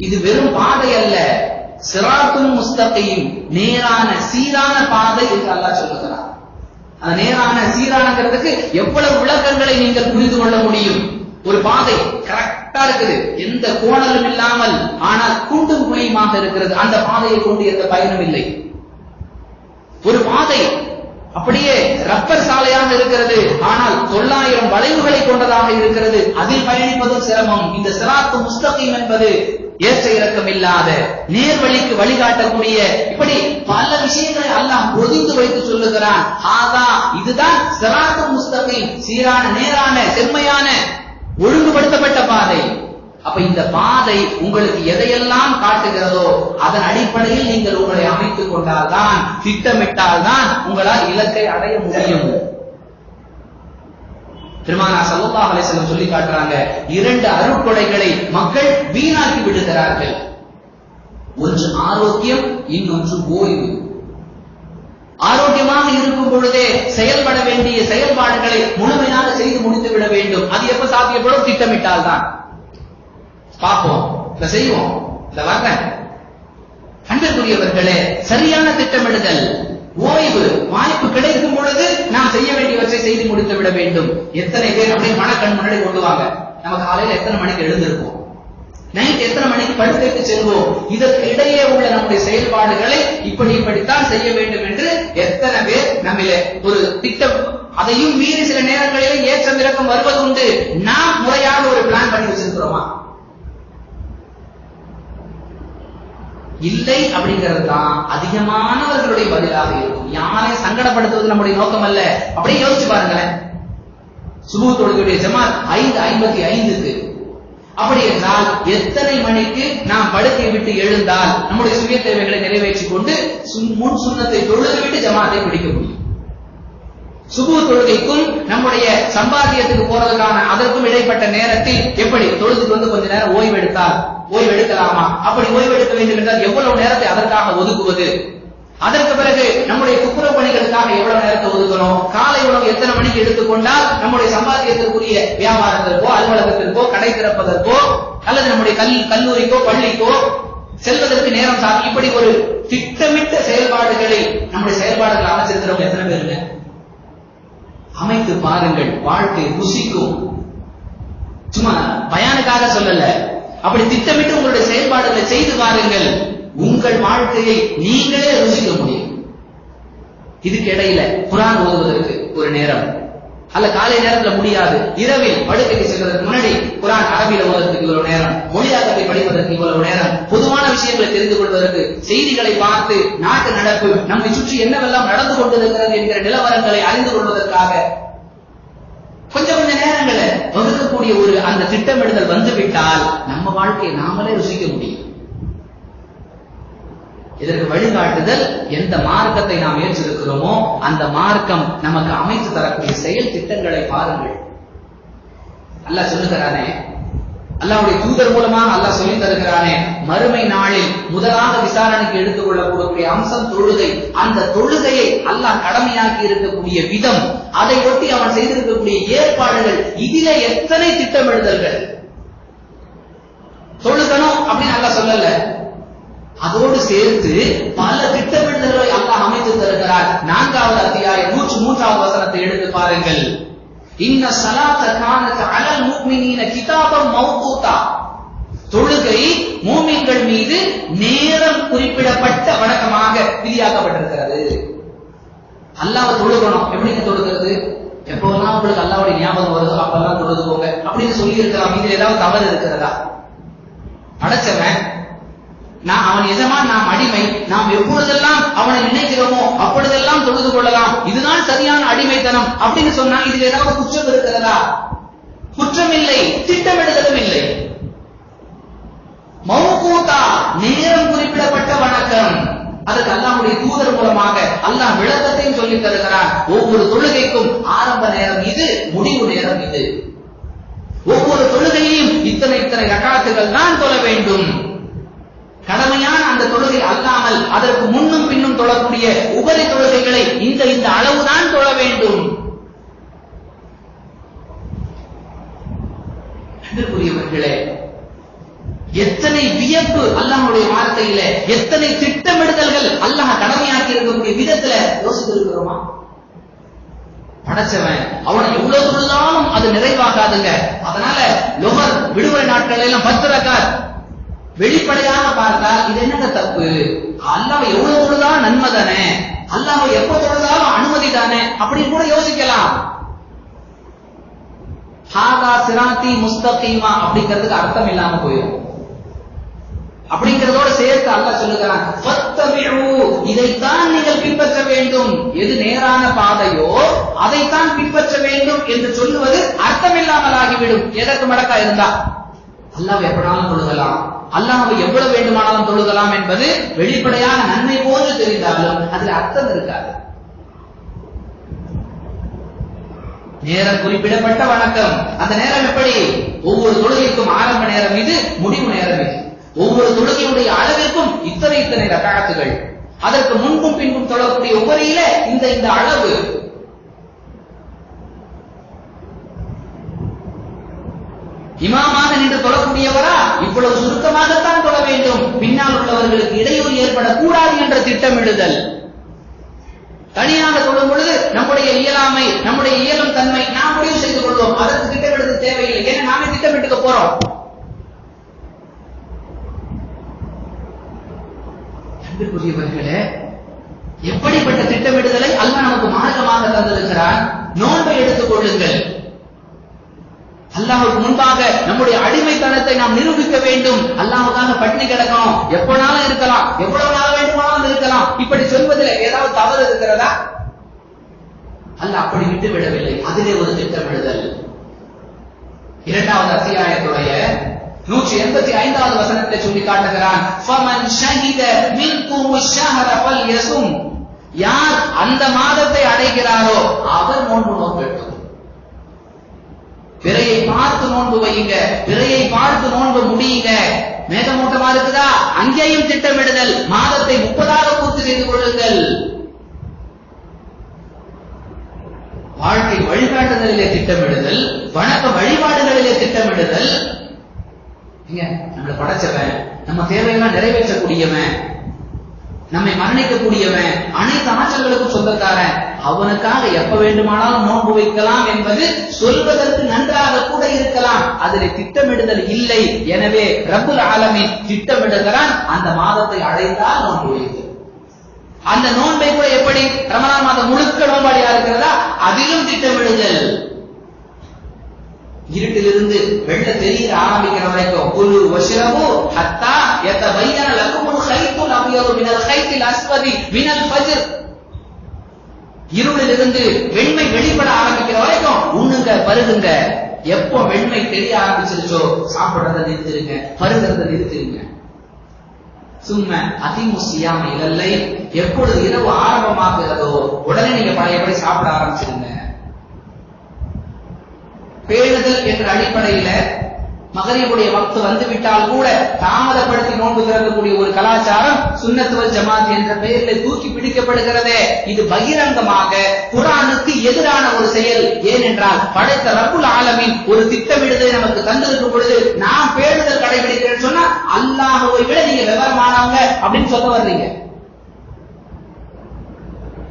இது வெறும் பாதை அல்ல, சிராத்துல் முஸ்தகீம், நேரான சீரான பாதை என்று அல்லாஹ் சொல்லுகிறார். அந்த நேரான சீரானங்கிறதுக்கு எவ்வளவு விளக்கங்களை நீங்கள் புரிந்து கொள்ள முடியும். ஒரு பாதை கரெக்டா இருக்குது, எந்த கோணலும் இல்லாமல், ஆனால் குண்டும் குழியுமாக இருக்கிறது. அந்த பாதையை கொண்டு எந்த பயனும் இல்லை. ஒரு பாதை அப்படியே ரப்பர் சாலையாக இருக்கிறது, ஆனால் 900 வளைவுகளை கொண்டதாக இருக்கிறது. அதில் பயணிப்பதும் சிரமம். இந்த சிராத்து முஸ்தகீம் என்பது ஏற்ற இறக்கம் இல்லாத நேர்வழிக்கு வழிகாட்டக்கூடிய இப்படி பல விஷயங்களை அல்லாஹ் பொதிந்து வைத்து சொல்லுகிறான். ஆதா, இதுதான் சிராத்து முஸ்தகீம், சீரான நேரான செம்மையான ஒழுங்குபடுத்தப்பட்ட பாதை. அப்ப இந்த பாதை உங்களுக்கு எதையெல்லாம் காட்டுகிறதோ அதன் அடிப்படையில் நீங்கள் உங்களை அமைத்துக் கொண்டால்தான், திட்டமிட்டால்தான் உங்களால் இலக்கை அடைய முடியும். பெருமானார் ஸல்லல்லாஹு அலைஹி வஸல்லம் சொல்லி காட்டுறாங்க, 2 அருட்கொடைகளை மக்கள் வீணாக்கி விடுகிறார்கள். ஒன்று ஆரோக்கியம், இன்னொன்று ஓய்வு. ஆரோக்கியமாக இருக்கும் பொழுதே செயல்பட வேண்டிய செயல்பாடுகளை முழுமையாக செய்து முடித்து விட வேண்டும். அது எப்ப சாத்தியப்படும்? திட்டமிட்டால் தான். பார்ப்போம், இத செய்வோம், இத வர்றேன். அன்பிற்குரியவர்களே, சரியான திட்டமிடுதல் ஓய்வு வாய்ப்பு கிடைக்கும் பொழுது நாம் செய்ய வேண்டியவற்றை செய்து முடித்து விட வேண்டும். எத்தனை பேர் அப்படியே மனக்கண் முன்னாடி கொண்டுவாங்க. நம்ம காலையில எத்தனை மணிக்கு எழுந்திருப்போம், நைட் எத்தனை மணிக்கு படுக்கைக்கு செல்வோம், இதற்கு இடையே உள்ள நம்முடைய செயல்பாடுகளை இப்படித்தான் செய்ய வேண்டும் என்று எத்தனை பேர் நம்மிலே ஒரு திட்டம், அதையும் மீறி சில நேரங்களில் ஏற்றம் இறக்கம் வருவது உண்டு. நாம் முறையாக ஒரு பிளான் பண்ணி வச்சிருக்கிறோமா? இல்லை அப்படிங்கிறது தான் அதிகமானவர்களுடைய பதிலாக இருக்கும். யாரையும் சங்கடப்படுத்துவது நம்முடைய நோக்கம் அல்ல. அப்படியே யோசிச்சு பாருங்களேன், சுபஹ் தொழுகையுடைய ஜமாத் 5:55 அப்படி என்றால் எத்தனை மணிக்கு நாம் படுக்கை விட்டு எழுந்தால் நம்முடைய சுய தேவைகளை நிறைவேற்றிக் கொண்டு முன் சுன்னத்தை தொழுது விட்டு ஜமாத்தை பிடிக்க முடியும்? சுபஹ் தொழுகைக்கும் நம்முடைய சம்பாத்தியத்துக்கு போறதுக்கான அதற்கும் இடைப்பட்ட நேரத்தில் எப்படி தொழுதுக்கு வந்து கொஞ்ச நேரம் ஓய்வு எடுக்கலாமா? அப்படி ஓய்வு எடுக்க வேண்டும் என்றால் எவ்வளவு நேரத்தை அதற்காக ஒதுக்குவது? அதற்கு பிறகு நம்முடைய துப்புரவு பணிகளுக்காக எவ்வளவு நேரத்தை ஒதுக்கணும்? காலை உணவு எத்தனை மணிக்கு எடுத்துக்கொண்டால் நம்முடைய சம்பாத்தியத்திற்குரிய வியாபாரத்திற்கோ அலுவலகத்திற்கோ கடை திறப்பதற்கோ அல்லது நம்முடைய கல்லூரிக்கோ பள்ளிக்கோ செல்வதற்கு நேரம் சார், இப்படி ஒரு திட்டமிட்ட செயல்பாடுகளை நம்முடைய செயல்பாடுகள் அமைச்சிருக்கிறவங்க எத்தனை பேருங்க? அமைத்து பாருங்கள், வாழ்க்கை ருசிக்கும். சும்மா பயானுக்காக சொல்லல, அப்படி திட்டமிட்டு உங்களுடைய செயல்பாடுகளை செய்து பாருங்கள், உங்கள் வாழ்க்கையை நீங்களே ருசிக்க முடியும். இதுக்கு இடையில குர்ஆன் ஓதுவதற்கு ஒரு நேரம், அல்ல காலை நேரத்துல முடியாது, இரவில் படுக்கைக்கு செல்வதற்கு முன்னாடி குர்ஆன் அரபியில ஓதுவதற்கு இவ்வளவு நேரம், மொழியாக்கத்தை படிப்பதற்கு இவ்வளவு நேரம், பொதுவான விஷயங்களை தெரிந்து கொள்வதற்கு, செய்திகளை பார்த்து நாட்டு நடப்பு நம்மை சுற்றி என்னவெல்லாம் நடந்து கொண்டிருக்கிறது என்கிற நிலவரங்களை அறிந்து கொள்வதற்காக கொஞ்சம் நேரங்களை ஒதுக்கக்கூடிய ஒரு அந்த திட்டமிடுதல் வந்துவிட்டால் நம்ம வாழ்க்கையை நாமளே ருசிக்க முடியும். இதற்கு வழிகாட்டுதல் எந்த மார்க்கத்தை நாம் ஏற்றிருக்கிறோமோ அந்த மார்க்கம் நமக்கு அமைத்து தரக்கூடிய செயல் திட்டங்களை பாருங்கள். அல்லாஹ் சொல்லுகிறானே, அல்லாஹ்வுடைய தூதர் மூலமாக அல்லாஹ் சொல்லி தருகிறானே, மறுமை நாளில் முதலாக விசாரணைக்கு எடுத்துக் கொள்ளக்கூடிய அம்சம் தொழுகை. அந்த தொழுகையை அல்லாஹ் கடமையாக்கி இருக்கக்கூடிய விதம், அதை ஒட்டி அவன் செய்திருக்கக்கூடிய ஏற்பாடுகள், இதில எத்தனை திட்டமிடுதல்கள். தொழுகணும் அப்படின்னு அல்லாஹ் சொல்லல, அதோடு சேர்த்து பல திட்டமிடுதல்களை அல்லாஹ் அமைத்து தருகிறார். 4வது அத்தியாயம் 103வது வசனத்தை எடுத்து பாருங்கள். இன்ன ஸலாத்த கானத் அலல் முஃமினீன கிதாபம் மௌகூதா. தொழுகை மூமின்கள் மீது நேரம் குறிப்பிடப்பட்ட வணக்கமாக விதியாக்கப்பட்டிருக்கிறது. அல்லாஹ்வை தொழுகணும். எப்படிங்க தொழுகிறது? எப்போலாம் உங்களுக்கு அல்லாஹ்வுடைய ஞாபகம் வருதோ அப்பெல்லாம் தொழுதுக்கோங்க அப்படின்னு சொல்லி இருக்கலாம். இதுல ஏதாவது தவறு இருக்கிறதா? படைச்சவன் நான், அவன் எஜமான், நாம் அடிமை, நாம் எப்பொழுதெல்லாம் அவனை நினைக்கிறோமோ அப்பொழுதெல்லாம் தொழுது கொள்ளலாம், இதுதான் சரியான அடிமைத்தனம் அப்படின்னு சொன்னா இதுல ஏதாவது குற்றம் இருக்கிறதா? குற்றம் இல்லை, திட்டமிடுதலும் இல்லை. மௌகூதா, நேரம் குறிப்பிடப்பட்ட வணக்கம். அதுக்கு அல்லாஹ்வுடைய தூதர் மூலமாக அல்லாஹ் விளக்கத்தையும் சொல்லி தருகிறான். ஒவ்வொரு தொழுகைக்கும் ஆரம்ப நேரம் இது, முடிவு நேரம் இது. ஒவ்வொரு தொழுகையையும் இத்தனை ரக்காத்துகள் தான் தொழ வேண்டும். கடமையான அந்த தொழுகை அல்லாமல் அதற்கு முன்னும் பின்னும் தொழக்கூடிய உபரி தொழுகைகளை இந்த அளவுதான் தொழ வேண்டும். அன்புக்குரியவர்களே, எத்தனை வியப்பு அல்லாஹ்வுடைய வார்த்தையில, எத்தனை திட்டமிடுதல்கள் அல்லாஹ் கடமையாக்கி இருக்கக்கூடிய விதத்துல யோசித்திருக்கிறோமா? படைச்சவன் அவனை எவ்வளவு தொழுதாலும் அது நிறைவாகாதுங்க. அதனால லொஹர் விடுமுறை நாட்கள் எல்லாம் 10 ரக்காத் வெளிப்படையாக பார்த்தால் இது என்னங்க தப்பு? அல்லாஹ் எவ்வளவு தொழுதாலும் நன்மை தானே, அல்லாஹ் எப்ப தொழுதாலும் அனுமதி தானே அப்படின்னு கூட யோசிக்கலாம். ஹாதா சிராத்தி முஸ்தகீமா அப்படிங்கிறதுக்கு அர்த்தம் இல்லாம போயிடும். அப்படிங்கிறதோட சேர்த்து அல்லாஹ் சொல்லுகிறான், இதைத்தான் நீங்கள் பின்பற்ற வேண்டும். எது நேரான பாதையோ அதைத்தான் பின்பற்ற வேண்டும் என்று சொல்லுவது அர்த்தம் இல்லாமல் ஆகிவிடும். எதற்கு மடக்கா இருந்தா அல்லாஹ் எப்படாலும் தொழுகலாம், அல்லாஹ்வை எவ்வளவு வேண்டுமானாலும் தொழுகலாம் என்பது வெளிப்படையான நன்மை போன்று தெரிந்தாலும் அதுல அர்த்தம் இருக்காது. நேரம் குறிப்பிடப்பட்ட வணக்கம். அந்த நேரம் எப்படி? ஒவ்வொரு தொழுகைக்கும் ஆரம்ப நேரம் இது, முடிவு நேரம் இது. ஒவ்வொரு தொழுகையுடைய அளவிற்கும் இத்தனை ரக்காத்துகள். அதற்கு முன்பும் பின்பும் தொழக்கூடிய உபரியில இந்த அளவு. இமாமாக நின்று தொழக்கூடியவரா இவ்வளவு சுருக்கமாகத்தான் தொழ வேண்டும், பின்னால் உள்ளவர்களுக்கு இடையூறு ஏற்படக்கூடாது என்ற திட்டமிடுதல். தனியாக தொழும் பொழுது நம்முடைய இயலாமை, நம்முடைய இயலும் தன்மை நாம் முடிவு செய்து கொள்வோம். அதற்கு திட்டமிடுவது தேவையில்லை. ஏன்னா நாமே திட்டமிட்டுக்க போறோம். அன்புக்குரியவர்களே, எப்படிப்பட்ட திட்டமிடுதலை அல்லாஹ் நமக்கு மார்க்கமாக தந்திருக்கிறான். நோன்பை எடுத்துக் கொள்ளுங்கள். அல்லாஹ்வுக்கு முன்பாக நம்முடைய அடிமைத்தனத்தை நாம் நிரூபிக்க வேண்டும். அல்லாஹ்வுக்காக பட்டினி கிடக்கணும், எப்பனாலும் இருக்கலாம், எவ்வளவு நாள் வேண்டுமானாலும் இருக்கலாம், இப்படி சொல்வதில் ஏதாவது தவறு இருக்கிறதா? அல்லாஹ் அப்படி விட்டு விடவில்லை. அதிலே ஒரு திட்டமிடுதல். 2வது அத்தியாயத்துடைய 185வது வசனத்தை சொல்லி காட்டுகிறான். ஃபமன் ஷஹித மின்கும் ஷஹர ஃபல்யஸும். யார் அந்த மாதத்தை அடைகிறாரோ அவர் நோன்பு நோக்கட்டும். பிறையை பார்த்து நோன்பு வையுங்க, பிறையை பார்த்து நோன்பு முடியுங்க. மேகமூட்டமா இருக்குதா, அங்கேயும் திட்டமிடுதல். மாதத்தை 30ஆக பூர்த்தி செய்து கொள்ளுங்கள். வாழ்க்கை வழிகாட்டுதலிலே திட்டமிடுதல், வணக்க வழிபாடுகளிலே திட்டமிடுதல். நம்மளை படைச்சவன், நம்ம தேவையெல்லாம் நிறைவேற்றக்கூடியவன், நம்மை மரணிக்கக்கூடியவன், அனைத்து ஆற்றல்களுக்கும் சொந்தக்காரன், அவனுக்காக எப்ப வேண்டுமானாலும் நோன்பு வைக்கலாம் என்பது சொல்வதற்கு நன்றாக கூட இருக்கலாம். அதில் திட்டமிடுதல் இல்லை. எனவே ரப்புல் ஆலமீன் திட்டமிடுகிறான், அந்த மாதத்தை அடைந்தால் நோன்பு வைத்து. அந்த நோன்பை கூட எப்படி ரமலான் மாதம் முழுக்க நோன்பாளியா இருக்கிறதா, அதிலும் திட்டமிடுதல். இருட்டிலிருந்து வெள்ள தெரிய ஆரம்பிக்கிற வரைக்கும் குலு வஷ்ரபு ஹத்தா யதபையன லகுமுல் கைத்துல் அப்யது மினல் கைத்தில் அஸ்வதி மினல் ஃபஜ்ர். இருளிலிருந்து வெண்மை வெளிப்பட ஆரம்பிக்கிற வரைக்கும் உண்ணுங்க, பருகுங்க. எப்போ வெண்மை தெரிய ஆரம்பிச்சிருச்சோ சாப்பிடுறத நிறுத்திருங்க, பருகிறத நிறுத்திருங்க. சும்ம அதிமு சியாம இலல்லை. எப்பொழுது இரவு ஆரம்பமாகிறதோ உடனே நீங்க பழையபடி சாப்பிட ஆரம்பிச்சிருங்க. பேணுதல் என்ற அடிப்படையில மகரிபுடைய வக்து வந்துவிட்டால் கூட தாமதப்படுத்தி நோன்பு திறக்கக்கூடிய ஒரு கலாச்சாரம் சுன்னத் வல் ஜமாத் என்ற பெயரில் தூக்கி பிடிக்கப்படுகிறதே, இது பகிரங்கமாக குர்ஆனுக்கு எதிரான ஒரு செயல். ஏனென்றால் படைத்த ரப்புல் ஆலமீன் ஒரு திட்டமிடுதலை நமக்கு தந்திருக்கும் பொழுது நாம் பேணுதல் கடைபிடிக்கிறேன்னு சொன்னா அல்லாஹ்வை விட நீங்க விவரமானவங்க அப்படின்னு சொல்ல வர்றீங்க.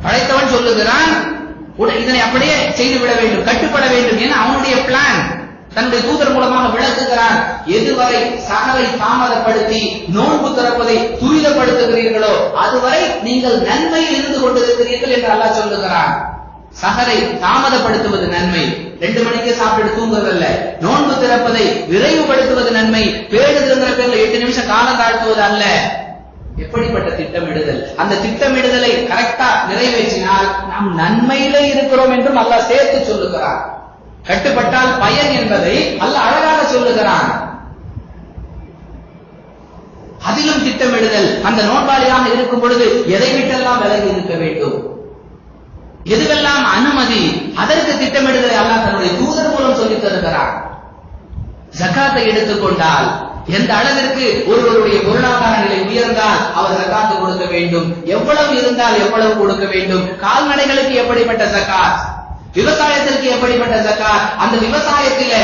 படைத்தவன் சொல்லுகிறான், இதனை அப்படியே செய்துவிட வேண்டும், கட்டுப்பட வேண்டும் என அவனுடைய பிளான் தன்னுடைய தூதர் மூலமாக விளக்குகிறான். எதுவரை சகலை தாமதப்படுத்தி நோன்பு திறப்பதை துரிதப்படுத்துகிறீர்களோ அதுவரை நீங்கள் நன்மையில் இருந்து கொண்டிருக்கிறீர்கள் என்று அல்லாஹ் சொல்லுகிறான். சகலை தாமதப்படுத்துவது நன்மை, 2 மணிக்கே சாப்பிட்டு தூங்குவதல்ல. நோன்பு திறப்பதை விரைவுபடுத்துவது நன்மை, பேணுதல்ங்கிற பேர்ல 8 நிமிஷம் காலம் தாழ்த்துவது அல்ல. எப்படிப்பட்ட திட்டமிடுதல்! அந்த திட்டமிடுதலை கரெக்டா நிறைவேற்றினால் நாம் நன்மையிலே இருக்கிறோம் என்றும் அல்லாஹ் சேர்த்து சொல்லுகிறான். கட்டுப்பட்டால் பயன் என்பதை அல்லாஹ் அழகாக சொல்லுகிறான். அதிலும் திட்டமிடுதல். அந்த நோன்பாளியாக இருக்கும் பொழுது எதை விட்டெல்லாம் விலகி இருக்க வேண்டும், எதுவெல்லாம் அனுமதி, அதற்கு திட்டமிடுதலை அல்லாஹ் தன்னுடைய தூதர் மூலம் சொல்லித் தருகிறான். ஜகாத்தை எடுத்துக்கொண்டால் எந்த அளவிற்கு ஒருவருடைய பொருளாதார நிலை உயர்ந்தால் அவர் ஜகாத்து கொடுக்க வேண்டும், எவ்வளவு இருந்தால் எவ்வளவு கொடுக்க வேண்டும், கால்நடைகளுக்கு எப்படிப்பட்ட ஜகாத், விவசாயத்திற்கு எப்படிப்பட்ட ஜகாத். அந்த விவசாயத்தில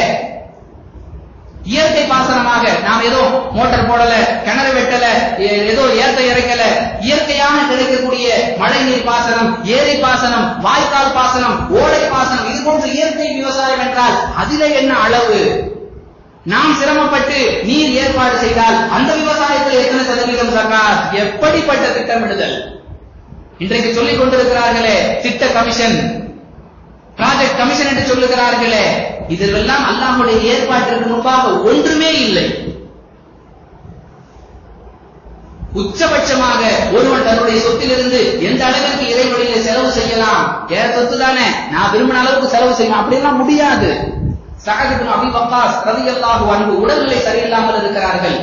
இயற்கை பாசனமாக நாம் ஏதோ மோட்டார் போடல, கிணறு வெட்டல, ஏதோ ஏத்த இறைக்கல, இயற்கையாக கிடைக்கக்கூடிய மழை நீர் பாசனம், ஏரி பாசனம், வாய்க்கால் பாசனம், ஓடை பாசனம், இது போன்ற இயற்கை விவசாயம் என்றால் அதிலே என்ன அளவு? நாம் சிரமப்பட்டு நீர் ஏற்பாடு செய்தால் அந்த விவசாயத்தில் எத்தனை சதவீதம் ஜகாத்? எப்படிப்பட்ட திட்டமிடுதல்! இன்றைக்கு சொல்லிக் கொண்டிருக்கிறார்களே திட்ட கமிஷன், ப்ராஜெக்ட் கமிஷன் என்று சொல்லுகிறார்களே, இதெல்லாம் அல்லாஹ்வுடைய ஏற்பாட்டிற்கு முன்பாக ஒன்றுமே இல்லை. உச்சபட்சமாக ஒருவன் தன்னுடைய சொத்திலிருந்து எந்த அளவிற்கு இறைவழியில செலவு செய்யலாம், ஏன் சொத்து தானே, நான் விரும்பின அளவுக்கு செலவு செய்யலாம் அப்படிலாம் முடியாது. சஅத் இப்னு அபீ வக்காஸ் ரலியல்லாஹு அன்ஹு உடல்நிலை சரியில்லாமல் இருக்கிறார்கள்.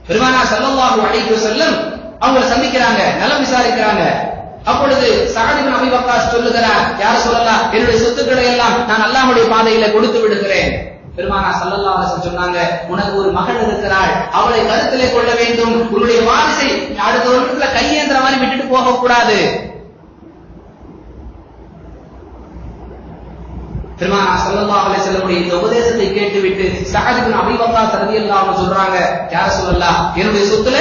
பெருமானார் ஸல்லல்லாஹு அலைஹி வஸல்லம் அவங்களை சந்திக்கிறாங்க, நலம் விசாரிக்கிறாங்க. அப்பொழுது சஅத் இப்னு அபீ வக்காஸ் சொல்லுகிறார், யா ரசூலல்லாஹ், என்னுடைய சொத்துக்களை எல்லாம் நான் அல்லாஹ்வுடைய பாதையில கொடுத்து விடுகிறேன். பெருமானார் ஸல்லல்லாஹு அலைஹி வஸல்லம் சொன்னாங்க, உனக்கு ஒரு மகள் இருக்கிறாள், அவளை கருத்திலே கொள்ள வேண்டும், உன்னுடைய வாரிசை அடுத்த வருடத்துல கையேந்திர மாதிரி விட்டுட்டு போக கூடாது. பெருமானார் ஸல்லல்லாஹு அலைஹி வஸல்லம் இந்த உபதேசத்தை கேட்டுவிட்டு சஅத் இப்னு அபீ வக்காஸ் ரலியல்லாஹு அன்ஹு சொல்றாங்க, யா ரசூலல்லாஹ், என்னுடைய சொத்துல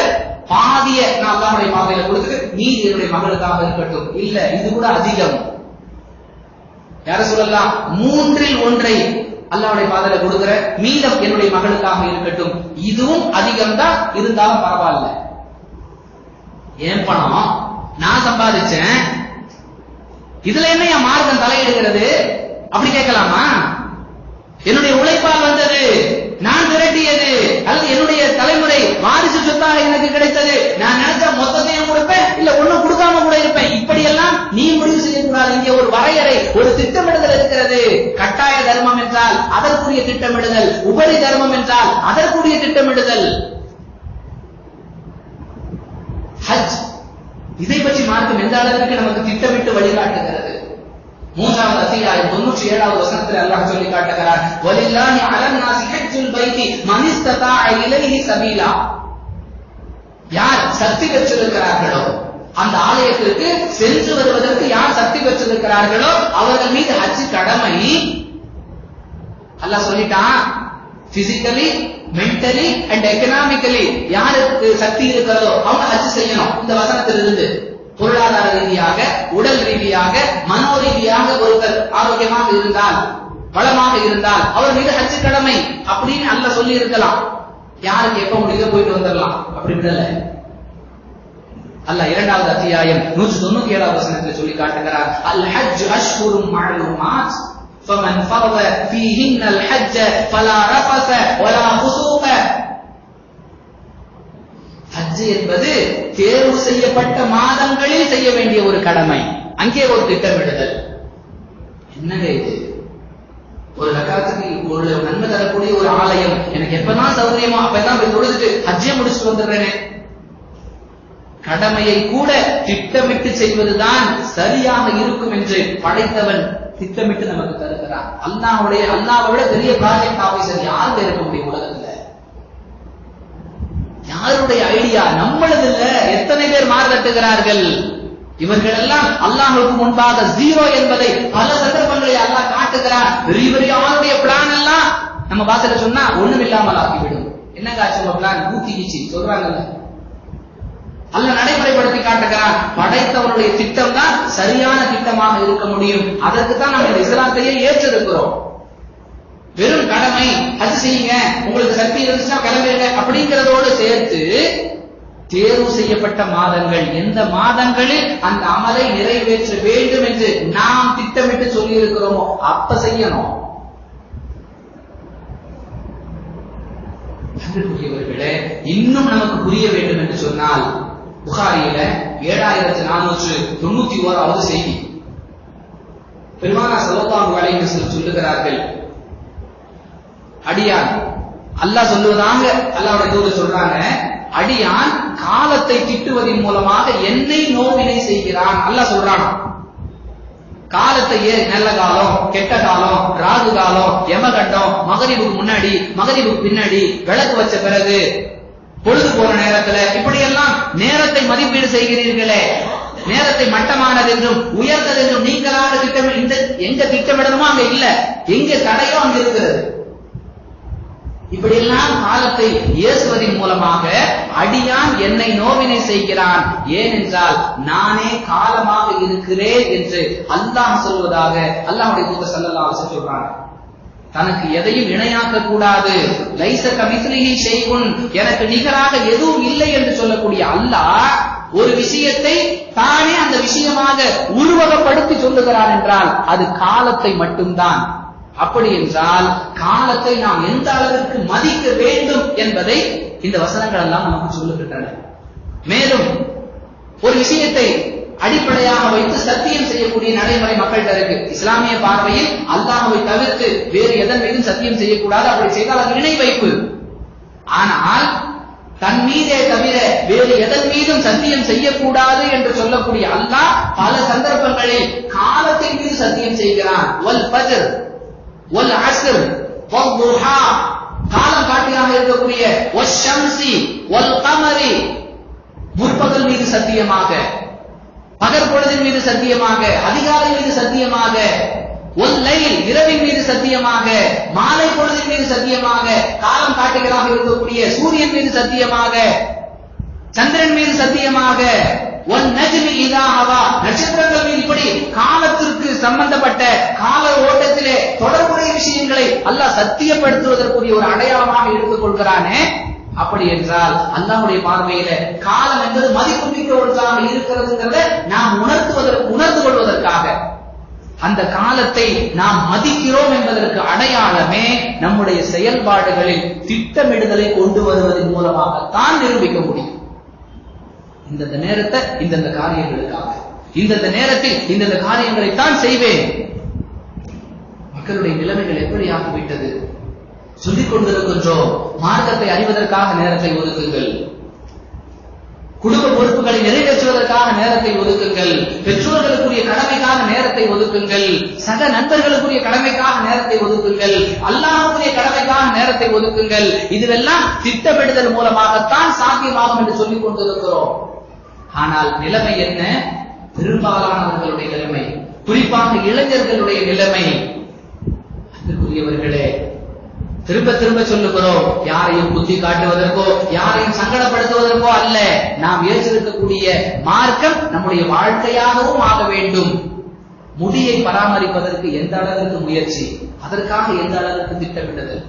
பாதிய நான் அல்லாஹ்வுடைய பாதையில கொடுத்து மீதி என்னுடைய மகளுக்காக இருக்கட்டும். இல்ல, இது கூட அதிகம். யார சொல்லலாம், 1/3 அல்லாஹ்வுடைய பாதையில கொடுக்கிற, மீதம் என்னுடைய மகளுக்காக இருக்கட்டும். இதுவும் அதிகம் தான், இருந்தாலும் பரவாயில்ல. ஏன் பணம் நான் சம்பாதிச்சேன், இதுல என்ன என் மார்க்கம் தலையிடுகிறது அப்படி கேட்கலாமா? என்னுடைய உழைப்பால் வந்தது, நான் திரட்டியது, அல்லது என்னுடைய தலைமுறை வாரிசு சொத்தாக எனக்கு கிடைத்தது, நான் நினைச்ச மொத்தத்தையும் கொடுப்பேன், இல்ல ஒண்ணும் கொடுக்காம கூட இருப்பேன். இப்படியெல்லாம் நீ முடிவு செய்யக்கூடாது. இங்கே ஒரு வரையறை, ஒரு திட்டமிடுதல் இருக்கிறது. கட்டாய தர்மம் என்றால் அதற்குரிய திட்டமிடுதல், உபரி தர்மம் என்றால் அதற்குரிய திட்டமிடுதல். ஹஜ், இதை பற்றி மார்க்கம் எந்த அளவிற்கு நமக்கு திட்டமிட்டு வழிகாட்டுகிறது. 3வது அத்தியாயம் 97வது வசனத்தில் அல்லாஹ் சொல்லி காட்டுகிறார், வலில்லாஹி அலன் நாஸி ஹஜ்ஜுல் பைத்தி மன் இஸ்ததாஅ இலைஹி சபீலா. யார் சக்தி பெற்றிருக்கிறார்களோ, அந்த ஆலயத்திற்கு சென்று வருவதற்கு யார் சக்தி பெற்றிருக்கிறார்களோ அவர்கள் மீது ஹஜ் கடமை. அல்லாஹ் சொல்லிட்டான், பிசிக்கலி, மென்டலி அண்ட் எக்கனாமிக்கலி யாருக்கு சக்தி இருக்கிறதோ அவங்க ஹஜ் செய்யணும். இந்த வசனத்திலிருந்து பொருளாதார ரீதியாக, உடல் ரீதியாக, மனோ ரீதியாக ஒருவர் ஆரோக்கியமாக இருந்தால், வளமாக இருந்தால் அவர் மீது ஹஜ் கடமை அப்படின்னு அல்லாஹ் சொல்லி இருக்கலாம். யாருக்கு எப்ப முடியுதோ போயிட்டு வந்துடலாம், அப்படி விடல. அல்லாஹ் 2வது அத்தியாயம் 197வது வசனத்தில் சொல்லி காட்டுகிறார், அல் ஹஜ் அஷ்ஹுரும் மஅலூமாத் ஃபமன் ஃபரத ஃபீஹின்னல் ஹஜ்ஜ ஃபலா ரஃபஸ வலா ஃபுசூக. ஹஜ் என்பது தேர்வு செய்யப்பட்ட மாதங்களில் செய்ய வேண்டிய ஒரு கடமை. அங்கே ஒரு திட்டமிடுதல். என்னங்க இது? ஒரு ரக்காத்துக்கு ஒரு நன்மை தரக்கூடிய ஒரு ஆலயம், எனக்கு எப்பதான் சௌகரியமோ அப்பதான் போய் தொழுதுட்டு ஹஜ்ஜை முடிச்சுட்டு வந்துடுறேனே. கடமையை கூட திட்டமிட்டு செய்வதுதான் சரியாக இருக்கும் என்று படைத்தவன் திட்டமிட்டு நமக்கு தருகிறான். அல்லாஹ்வை விட பெரிய ப்ராஜெக்ட் ஆபீசர் யாருங்க இருக்க முடியும் உலகத்துல? யாருடைய ஐடியா? நம்மளது இல்ல. எத்தனை பேர் மாறுதட்டுகிறார்கள்? இவர்கள் எல்லாம் அல்லாஹ்வுக்கு முன்பாக ஜீரோ என்பதை பல சந்தர்ப்பங்களில் அல்லாஹ் காட்டுகிறார். பெரிய பெரிய ஆளுடைய பிளான் எல்லாம் நம்ம பாசல சொன்னா ஒண்ணும் இல்லாமல் ஆக்கிவிடும். என்னங்க ஆச்சு உங்க பிளான்? ஊத்திக்கிச்சு சொல்றாங்கல்ல. அல்லாஹ் நடைமுறைப்படுத்தி காட்டுகிறான். படைத்தவருடைய திட்டம் தான் சரியான திட்டமாக இருக்க முடியும். அதற்கு தான் நம்ம இந்த இஸ்லாத்தையே ஏற்றிருக்கிறோம். வெறும் கடமை, ஹஜ் செய்யுங்க, உங்களுக்கு சக்தி இருந்துச்சுன்னா கிளம்பிடுங்க அப்படிங்கிறதோடு சேர்த்து தேர்வு செய்யப்பட்ட மாதங்கள், எந்த மாதங்களில் அந்த அமலை நிறைவேற்ற வேண்டும் என்று நாம் திட்டமிட்டு சொல்லி இருக்கிறோமோ அப்ப செய்யணும். அன்புக்குரியவர்களே, இன்னும் நமக்கு புரிய வேண்டும் என்று சொன்னால், புகாரியில 7491வது செய்தி, பெருமானார் ஸல்லல்லாஹு அலைஹி வஸல்லம் சொல்லுகிறார்கள், அடியான், அல்லாஹ் சொல்லுவதாக அல்லாஹ்வுடைய தூதர் சொல்றாங்க, அடியான் காலத்தை திட்டுவதன் மூலமாக என்னை நோவினை செய்கிறான். அல்லாஹ் சொல்றான், காலத்தையே நல்ல காலம், கெட்ட காலம், ராகு காலம், யமகண்டம், மகரிபுக்கு முன்னாடி, மகரிபுக்கு பின்னாடி, விளக்கு வச்ச பிறகு, பொழுது போற நேரத்துல, இப்படியெல்லாம் நேரத்தை மதிப்பீடு செய்கிறீர்களே, நேரத்தை மட்டமானது என்றும் உயர்ந்தது என்றும் நீங்களாக திட்டமிட, எங்க திட்டமிடணுமோ அங்க இல்ல, எங்க தடையோ அங்க இருக்கிறது. இப்படியெல்லாம் காலத்தை ஏசுவதன் மூலமாக அடியான் என்னை நோவினை செய்கிறான். ஏனென்றால் நானே காலமாக இருக்கிறேன் என்று அல்லாஹ் சொல்வதாக அல்லாஹ்வுடைய தூதர் ஸல்லல்லாஹு அலைஹி வஸல்லம் சொல்றாங்க. தனக்கு எதையும் இணையாக்க கூடாது. லைஸ கமிஸ்லிஹி ஷைஉன், எனக்கு நிகராக எதுவும் இல்லை என்று சொல்லக்கூடிய அல்லாஹ் ஒரு விஷயத்தை தானே அந்த விஷயமாக உருவகப்படுத்தி சொல்லுகிறான் என்றால் அது காலத்தை மட்டும்தான். அப்படி என்றால் காலத்தை நாம் எந்த அளவிற்கு மதிக்க வேண்டும் என்பதை இந்த வசனங்கள் எல்லாம் நமக்கு சொல்லுகின்றன. மேலும் ஒரு விஷயத்தை அடிப்படையாக வைத்து சத்தியம் செய்யக்கூடிய நடைமுறை மக்கள்கிட்ட இருக்கு. இஸ்லாமிய பார்வையில் அல்லாஹ்வை தவிர்த்து வேறு எதன் மீதும் சத்தியம் செய்யக்கூடாது. அப்படி செய்தால் அது இணை வைப்பு. ஆனால் தன் மீதே தவிர வேறு எதன் மீதும் சத்தியம் செய்யக்கூடாது என்று சொல்லக்கூடிய அல்லாஹ் பல சந்தர்ப்பங்களில் காலத்தின் மீது சத்தியம் செய்கிறான். வல் ஃபஜ்ர் வல் அஸ்ர் வல் துஹா, காலம் காட்டியாக இருக்கக்கூடிய வல் ஷம்ஸி வல் கமரி, முற்பகல் மீது சத்தியமாக, பகற்பொழுதின் மீது சத்தியமாக, அதிகாலை மீது சத்தியமாக, ஒல் லைல் இரவின் மீது சத்தியமாக, மாலை பொழுதின் மீது சத்தியமாக, காலம் காட்டுகளாக இருக்கக்கூடிய சூரியன் மீது சத்தியமாக, சந்திரன் மீது சத்தியமாக, நட்சத்திரங்கள் மீது, இப்படி காலத்திற்கு சம்பந்தப்பட்ட கால ஓட்டத்திலே தொடர்புடைய விஷயங்களை அல்லாஹ் சத்தியப்படுத்துவதற்குரிய ஒரு அடையாளமாக எடுத்துக் கொள்கிறானே. அப்படி என்றால் அல்லாஹ்வுடைய பார்வையில காலம் என்பது மதிப்புமிக்க ஒன்றாக இருக்கிறதுங்கிறத நாம் உணர்ந்து கொள்வதற்காக, அந்த காலத்தை நாம் மதிக்கிறோம் என்பதற்கு அடையாளமே நம்முடைய செயல்பாடுகளில் திட்டமிடுதலை கொண்டு வருவதன் மூலமாகத்தான் நிரூபிக்க முடியும். இந்தந்த நேரத்தை இந்தந்த காரியங்களுக்காக, இந்தந்த நேரத்தில் இந்தந்த காரியங்களைத்தான் செய்வேன். மக்களுடைய நிலைமைகள் எப்படி ஆகிவிட்டது? சொல்லிக் கொண்டிருக்கின்றோம், மார்க்கத்தை அறிவதற்காக நேரத்தை ஒதுக்குங்கள், குடும்ப பொறுப்புகளை நிறைவேற்றுவதற்காக நேரத்தை ஒதுக்குங்கள், பெற்றோர்களுக்குரிய கடமைக்காக நேரத்தை ஒதுக்குங்கள், சக நண்பர்களுக்குரிய கடமைக்காக நேரத்தை ஒதுக்குங்கள், அல்லாஹ்வுடைய கடமைக்காக நேரத்தை ஒதுக்குங்கள். இதுவெல்லாம் திட்டமிடுதல் மூலமாகத்தான் சாத்தியமாகும் என்று சொல்லிக் கொண்டிருக்கிறோம். ஆனால் நிலைமை என்ன? பெரும்பாலானவர்களுடைய நிலைமை, குறிப்பாக இளைஞர்களுடைய நிலைமை, அன்புக்குரியவர்களே, திரும்ப திரும்ப சொல்லுகிறோம், யாரையும் புத்தி காட்டுவதற்கோ யாரையும் சங்கடப்படுத்துவதற்கோ அல்ல. நாம் ஏற்றிருக்கக்கூடிய மார்க்கம் நம்முடைய வாழ்க்கையாகவும் ஆக வேண்டும். முடியை பராமரிப்பதற்கு எந்த அளவிற்கு முயற்சி, அதற்காக எந்த அளவிற்கு திட்டமிடுதல்,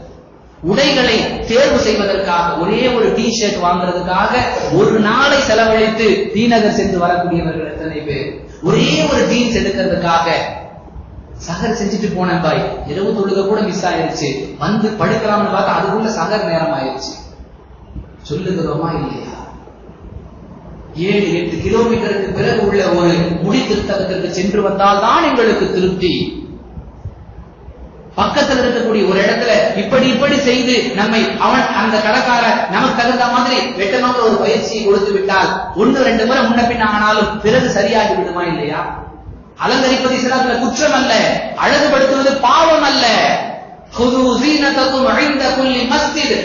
உடைகளை தேர்வு செய்வதற்காக ஒரே ஒரு டி ஷர்ட் வாங்குறதுக்காக ஒரு நாளை செலவழித்து தீநகர் சென்று வரக்கூடியவர்கள் எத்தனை பேர்? ஒரே ஒரு ஜீன்ஸ் எடுக்கிறதுக்காக சகர் செஞ்சுட்டு போனேன் பாய், இரவு தொழுக கூட மிஸ் ஆயிருச்சு, வந்து படுக்கலாம்னு பார்த்தா அதுக்குள்ள சகர் நேரம் ஆயிருச்சு. சொல்லுகிறோமா இல்லையா? 7-8 கிலோமீட்டருக்கு பிறகு உள்ள ஒரு முடி திருத்தகத்திற்கு சென்று வந்தால் தான் எங்களுக்கு திருப்தி. பக்கத்தில் இருக்கக்கூடிய ஒரு இடத்துல இப்படி இப்படி செய்து நம்மை அந்த கடைக்கார நமக்கு தகுந்த மாதிரி வெட்டமாக ஒரு பயிற்சியை கொடுத்து விட்டால் 1-2 முறை முன்ன பின்ன ஆனாலும் பிறகு சரியாகி விடுமா இல்லையா? அலங்கரிப்பது இஸ்லாத்துல குற்றம் அல்ல, அழகுபடுத்துவது பாவம் அல்ல.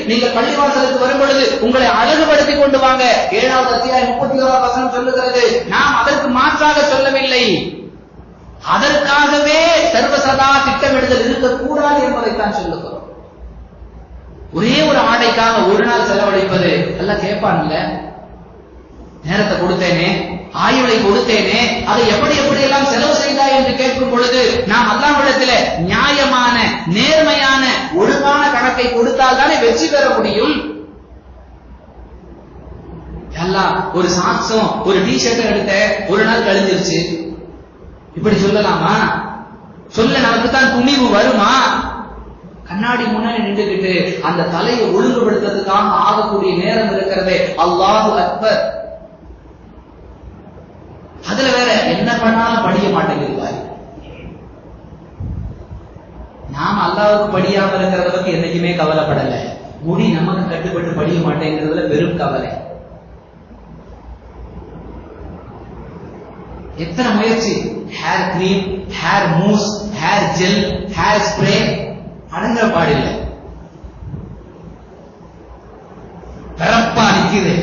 நீங்கள் பள்ளிவாசலுக்கு வரும் பொழுது உங்களை அழகுபடுத்தி கொண்டு வாங்க. 7வது அத்தியாயம் 31வது வசனம் சொல்லுகிறது. நாம் அதற்கு மாற்றாக சொல்லவில்லை, அதற்காகவே சர்வசதா திட்டமிடுதல் இருக்கக்கூடாது என்பதைத்தான் சொல்லுகிறோம். ஒரே ஒரு ஆடைக்காக ஒரு நாள் செலவழிப்பது எல்லாம் கேட்பான்ல, நேரத்தை கொடுத்தேனே, ஆயுளை கொடுத்தேனே, அதை எப்படி எப்படி எல்லாம் செலவு செய்தாய் என்று கேட்கும் பொழுது நாம் அல்லாஹ்விடத்தில் நியாயமான நேர்மையான ஒழுங்கான கணக்கை கொடுத்தால் தானே வெற்றி பெற முடியும். எல்லாம் ஒரு சாக்ஸும் ஒரு டி ஷர்ட்டும் எடுத்த ஒரு நாள் கழிஞ்சிருச்சு, இப்படி சொல்லலாமா? சொல்ல நமக்கு தான் துணிவு வருமா? கண்ணாடி முன்னாடி நின்றுகிட்டு அந்த தலையை ஒழுங்குபடுத்துறதுக்காக ஆகக்கூடிய நேரம் இருக்கிறதே, அல்லாஹு அக்பர். அதுல வேற என்ன பண்ணாலும் படிய மாட்டேங்கிறாய். நாம் அல்லாஹ்வுக்கு படியாம இருக்கிறத பத்தி என்னைக்குமே கவலைப்படல. முடி நமக்கு கட்டுப்பட்டு படிய மாட்டேங்கிறதுல பெரும் கவலை. எத்தனை முயற்சி, hair cream, hair mousse, hair gel, hair spray, அடங்குற பாடில்லை. பரப்பா நிக்குது.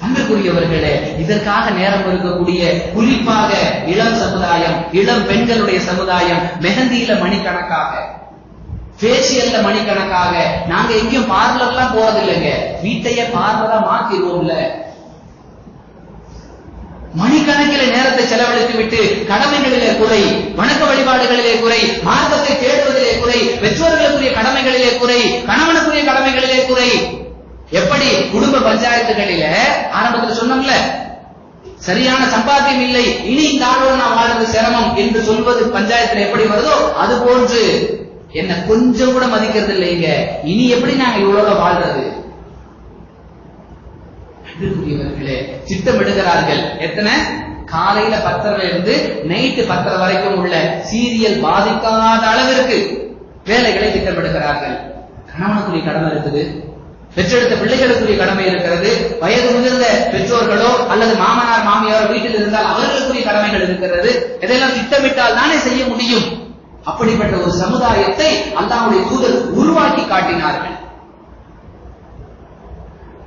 அன்புக்குரியவர்களே, இதற்காக நேரம் இருக்கக்கூடிய குறிப்பாக இளம் சமுதாயம், இளம் பெண்களுடைய சமுதாயம், மெஹந்தியில மணிக்கணக்காக, பேசியல்ல மணிக்கணக்காக. நாங்க எங்கேயும் பார்லர்லாம் போறதில்லைங்க, வீட்டையே பார்லரா மாத்திடுவோம்ல. மணிக்கணக்கில் நேரத்தை செலவழித்து விட்டு கடமைகளிலே குறை, வணக்க வழிபாடுகளிலே குறை, மார்க்கத்தை தேடுவதிலே குறை, பெற்றோர்களுக்குரிய கடமைகளிலே குறை, கணவனுக்குரிய கடமைகளிலே குறை. எப்படி குடும்ப பஞ்சாயத்துகளில ஆரம்பத்தில் சொன்னோம்ல, சரியான சம்பாத்தியம் இல்லை, இனி இந்த ஆளோடு நான் வாழ்றது சிரமம் என்று சொல்வது பஞ்சாயத்துல எப்படி வருதோ அது போன்று என்ன கொஞ்சம் கூட மதிக்கிறது இல்லைங்க, இனி எப்படி நாங்க இவ்வளவு வாழ்றது? அன்புக்குரியவர்களே, திட்டமிடுகிறார்கள். எத்தனை? காலையில 10:30 இருந்து நைட்டு 10:30 வரைக்கும் உள்ள சீரியல் பாதிக்காத அளவிற்கு வேலைகளை திட்டமிடுகிறார்கள். கணவனுக்குரிய கடமை இருக்குது, பெற்றெடுத்த பிள்ளைகளுக்குரிய கடமை இருக்கிறது, வயது முதிர்ந்த பெற்றோர்களோ அல்லது மாமனார் மாமியாரோ வீட்டில் இருந்தால் அவர்களுக்குரிய கடமைகள் இருக்கிறது. இதையெல்லாம் திட்டமிட்டால் தானே செய்ய முடியும். அப்படிப்பட்ட ஒரு சமுதாயத்தை அல்லாஹ்வுடைய தூதர் உருவாக்கி காட்டினார்கள்.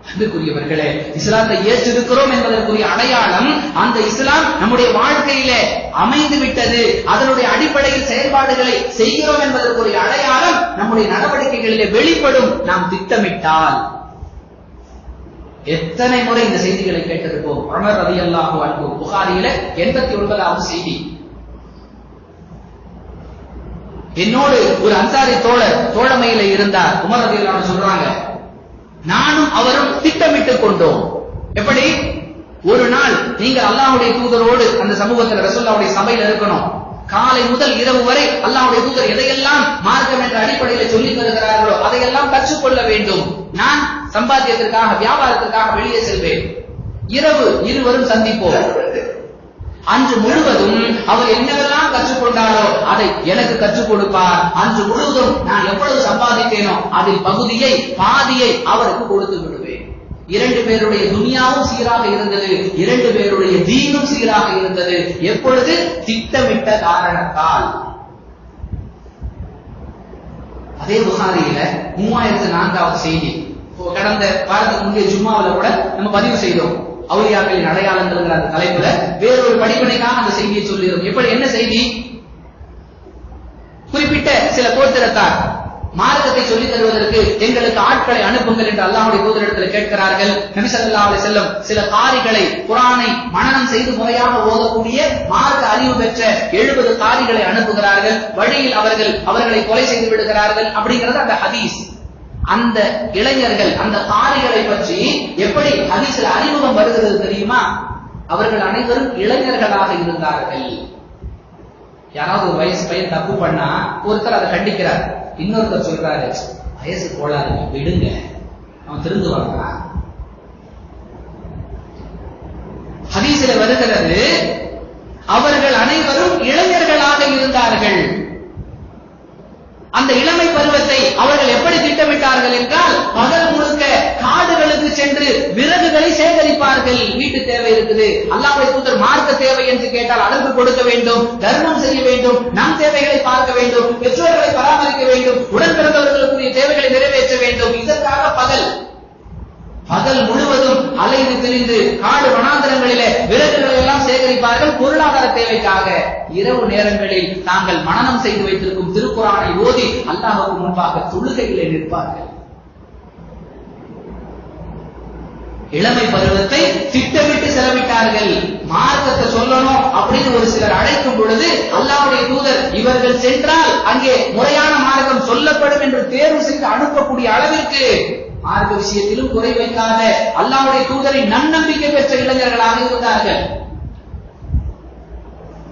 அன்புக்குரியவர்களே, இஸ்லாத்தை ஏற்றிருக்கிறோம் என்பதற்குரிய அடையாளம் அந்த இஸ்லாம் நம்முடைய வாழ்க்கையிலே அமைந்து விட்டது, அதனுடைய அடிப்படையில் செயல்பாடுகளை செய்கிறோம் என்பதற்குரிய அடையாளம் நம்முடைய நடவடிக்கைகளிலே வெளிப்படும் நாம் திட்டமிட்டால். எத்தனை முறை இந்த செய்திகளை கேட்டிருப்போம். உமர் ரலியல்லாஹு அன்ஹு புகாரியில 89வது செய்தி. என்னோடு ஒரு அன்சாரி தோழமையில இருந்தார். உமர் ரலியல்லாஹு அன்ஹு சொல்றாங்க, நானும் அவரும் திட்டமிட்டுக் கொண்டோம். எப்படி? ஒரு நாள் நீங்க அல்லாஹ்வுடைய தூதரோடு அந்த சமூகத்தில் ரசூலுல்லாஹ்வுடைய சபையில் இருக்கணும். காலை முதல் இரவு வரை அல்லாஹ்வுடைய தூதர் எதையெல்லாம் மார்க்கம் என்ற அடிப்படையில் சொல்லி தருகிறார்களோ அதையெல்லாம் கற்றுக்கொள்ள வேண்டும். நான் சம்பாத்தியத்திற்காக வியாபாரத்திற்காக வெளியே செல்வேன். இரவு இருவரும் சந்திப்போம். அன்று முழுவதும் அவர் என்னவெல்லாம் கற்றுக்கொண்டாரோ அதை எனக்கு கற்றுக் கொடுப்பார். அன்று முழுவதும் நான் எவ்வளவு சம்பாதித்தேனோ அதில் பாதியை அவருக்கு கொடுத்து விடுவேன். 2 பேருடைய துனியாவும் சீராக இருந்தது, 2 பேருடைய தீனும் சீராக இருந்தது. எப்பொழுது? திட்டமிட்ட காரணத்தால். அதே புகாரியில 3004வது செய்தி. கடந்த வாரத்துக்கு முந்தைய ஜும்மாவில் கூட நம்ம பதிவு செய்தோம். அவுலியாக்களின் அடையாளங்கள் அந்த தலைப்புல வேறொரு படிப்பினைக்காக அந்த செய்தியை சொல்லிடும். எப்படி? என்ன செய்தி? குறிப்பிட்ட சில கோத்திரத்தார் மார்க்கத்தை சொல்லித் தருவதற்கு எங்களுக்கு ஆட்களை அனுப்புங்கள் என்று அல்லாஹ்வுடைய தூதரிடத்தில் கேட்கிறார்கள். நபி ஸல்லல்லாஹு அலைஹி வஸல்லம் சில காரிகளை குர்ஆனை மனனம் செய்து முறையாக ஓதக்கூடிய மார்க்க அறிவு பெற்ற 70 காரிகளை அனுப்புகிறார்கள். வழியில் அவர்களை கொலை செய்து விடுகிறார்கள். அப்படிங்கிறது அந்த ஹதீஸ். அந்த இளைஞர்கள் அந்த காரிகளை பற்றி எப்படி ஹதீஸில் அறிமுகம் வருகிறது தெரியுமா? அவர்கள் அனைவரும் இளைஞர்களாக இருந்தார்கள். யாராவது ஒரு வயசு பையன் தப்பு பண்ணா ஒருத்தர் அதை கண்டிக்கிறார், இன்னொருத்தர் சொல்றாரு, வயசு கோளாறு விடுங்க, அவன் திருந்து வாங்க. ஹதீஸில் வருகிறது, அவர்கள் அனைவரும் இளைஞர்களாக இருந்தார்கள். அந்த இளமை பருவத்தை அவர்கள் எப்படி திட்டமிட்டார்கள் என்றால், பகல் முழுக்க காடுகளுக்கு சென்று விறகுகளை சேகரிப்பார்கள். வீட்டு தேவை இருக்குது, அல்லாஹ்வுடைய தூதர் மார்க்க தேவை என்று கேட்டால் அதற்கு கொடுக்க வேண்டும், தர்மம் செய்ய வேண்டும், நம் தேவைகளை பார்க்க வேண்டும், பெற்றோர்களை பராமரிக்க வேண்டும், உடன் பிறந்தவர்களுக்குரிய தேவைகளை நிறைவேற்ற வேண்டும். இதற்காக பகல் முழுவதும் அலைந்து திரிந்து காடு வனாந்தரங்களிலே விறகுகளை எல்லாம் சேகரிப்பார்கள் பொருளாதார தேவைக்காக. இரவு நேரங்களில் தாங்கள் மனனம் செய்து வைத்திருக்கும் திருக்குர்ஆனை ஓதி அல்லாஹ்வுக்கு முன்பாக தொழுகையிலே நிற்பார்கள். இளமை பருவத்தை திட்டமிட்டு செலவிட்டார்கள். மார்க்கத்தை சொல்லணும் அப்படின்னு ஒரு சிலர் அழைக்கும் பொழுது அல்லாஹ்வுடைய தூதர் இவர்கள் சென்றால் அங்கே முறையான மார்க்கம் சொல்லப்படும் என்று தேர்வு செய்து அனுப்பக்கூடிய அளவிற்கு மார்க்க விஷயத்திலும் குறை வைக்காத அல்லாஹ்வுடைய தூதரை நன்னம்பிக்கை பெற்ற இளைஞர்களாக இருந்தார்கள்.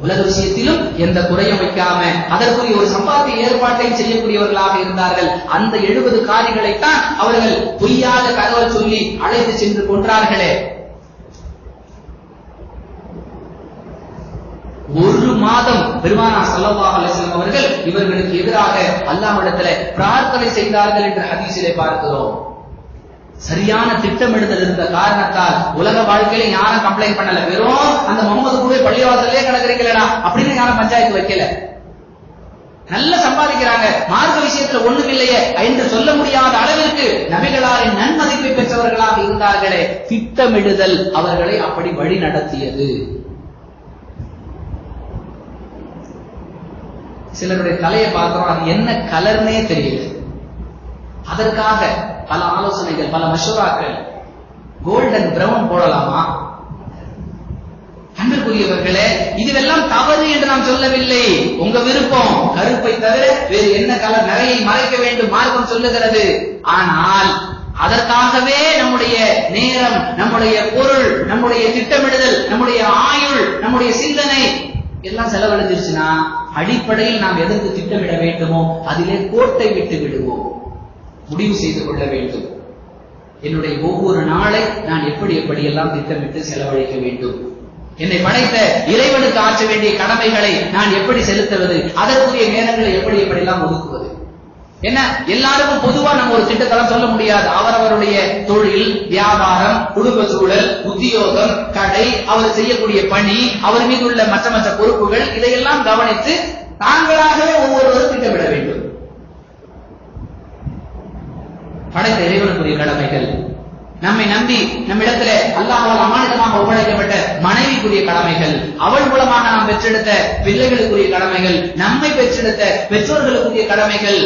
உலக விஷயத்திலும் எந்த குறையும் வைக்காம அதற்குரிய ஒரு சம்பாத்திய ஏற்பாட்டை செய்யக்கூடியவர்களாக இருந்தார்கள். அந்த 70 காரிகளைத்தான் அவர்கள் பொய்யாக தகவல் சொல்லி அழைத்து சென்று கொன்றார்களே. ஒரு மாதம் பெருமானார் ஸல்லல்லாஹு அலைஹி வஸல்லம் அவர்கள் இவர்களுக்கு எதிராக அல்லாஹ்விடத்திலே பிரார்த்தனை செய்தார்கள் என்று ஹதீஸிலே பார்க்கிறோம். சரியான திட்டமிடுதல் இருந்த காரணத்தால் உலக வாழ்க்கையில யாரும் கம்ப்ளைண்ட் பண்ணல. வெறும் அந்த முகமது கூட பள்ளிவாசலே கிடக்குறீங்களா அப்படின்னு யாரும் பஞ்சாயத்து வைக்கல. நல்ல சம்பாதிக்கிறாங்க, மார்க்க விஷயத்துல ஒண்ணும் இல்லையே என்று சொல்ல முடியாத அளவிற்கு நபிகளாரின் நன்மதிப்பை பெற்றவர்களாக இருந்தார்களே. திட்டமிடுதல் அவர்களை அப்படி வழி நடத்தியது. சிலருடைய தலையை பார்க்கிறோம், அது என்ன கலர்னே தெரியல. அதற்காக பல ஆலோசனைகள், பல மஷூராக்கள். கோல்டன் பிரவுன் போடலாமா? அன்பிற்குரியவர்களே, இதுவெல்லாம் தவறு என்று நாம் சொல்லவில்லை. உங்க விருப்பம். கருப்பை தவிர வேறு என்ன கலர் நிறையை மறைக்க வேண்டும் மார்க்கம் சொல்லுகிறது. ஆனால் அதற்காகவே நம்முடைய நேரம், நம்முடைய பொருள், நம்முடைய திட்டமிடுதல், நம்முடைய ஆயுள், நம்முடைய சிந்தனை எல்லாம் செலவழிஞ்சிருச்சுன்னா அடிப்படையில் நாம் எதற்கு திட்டமிட வேண்டுமோ அதிலே கோட்டை விட்டு விடுவோம். முடிவு செய்து கொள்ள வேண்டும். என்னுடைய ஒவ்வொரு நாளை நான் எப்படியெல்லாம் திட்டமிட்டு செலவழிக்க வேண்டும், என்னை படைத்த இறைவனுக்கு ஆற்ற வேண்டிய கடமைகளை நான் எப்படி செலுத்துவது, அதற்குரிய நேரங்களை எப்படியெல்லாம் ஒதுக்குவது. என்ன எல்லாருக்கும் பொதுவா நம்ம ஒரு திட்டத்தெல்லாம் சொல்ல முடியாது. அவரவருடைய தொழில், வியாபாரம், குடும்ப சூழல், உத்தியோகம், கடை, அவர் செய்யக்கூடிய பணி, அவர் மீது உள்ள மற்ற பொறுப்புகள், இதையெல்லாம் கவனித்து தாங்களாகவே ஒவ்வொருவரும் திட்டமிட வேண்டும். படைத்த இறைவனுக்குரிய கடமைகள், நம்மை நம்பி நம்மிடத்துல அல்லாஹ்வால் அமானிதமாக ஒப்படைக்கப்பட்ட மனைவிக்குரிய கடமைகள், அவள் மூலமாக நாம் பெற்றெடுத்த பிள்ளைகளுக்குரிய கடமைகள், நம்மை பெற்றெடுத்த பெற்றோர்களுக்குரிய கடமைகள்,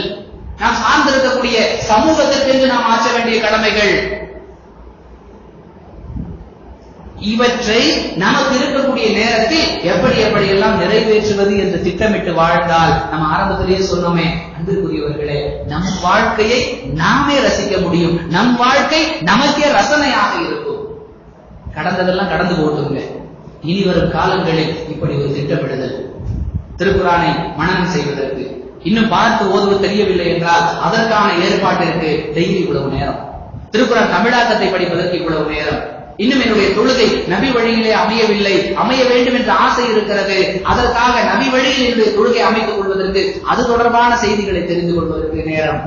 நாம் சார்ந்திருக்கக்கூடிய சமூகத்திற்கு நாம் ஆற்ற வேண்டிய கடமைகள், இவற்றை நமக்கு இருக்கக்கூடிய நேரத்தில் எப்படி எப்படியெல்லாம் நிறைவேற்றுவது என்று திட்டமிட்டு வாழ்ந்தால், நம்ம ஆரம்பத்திலேயே சொன்னோமே அன்புக்குரியவர்களே, நம் வாழ்க்கையை நாமே ரசிக்க முடியும். நம் வாழ்க்கை நமக்கே ரசனையாக இருக்கும். கடந்ததெல்லாம் கடந்து போட்டுங்க. இனி வரும் காலங்களில் இப்படி ஒரு திட்டமிடுதல், திருக்குரானை மனனம் செய்வதற்கு, இன்னும் பார்த்து ஓதுவது தெரியவில்லை என்றால் அதற்கான ஏற்பாட்டிற்கு டெய்லி இவ்வளவு நேரம், திருக்குரான் தமிழாக்கத்தை படிப்பதற்கு இவ்வளவு நேரம், இன்னும் என்னுடைய தொழுகை நபி வழியிலே அமையவில்லை, அமைய வேண்டும் என்ற ஆசை இருக்கிறது, அதற்காக நபி வழியில் என்னுடைய தொழுகை அமைத்துக் கொள்வதற்கு, அது தொடர்பான செய்திகளை தெரிந்து கொள்வதற்கு நேரம்.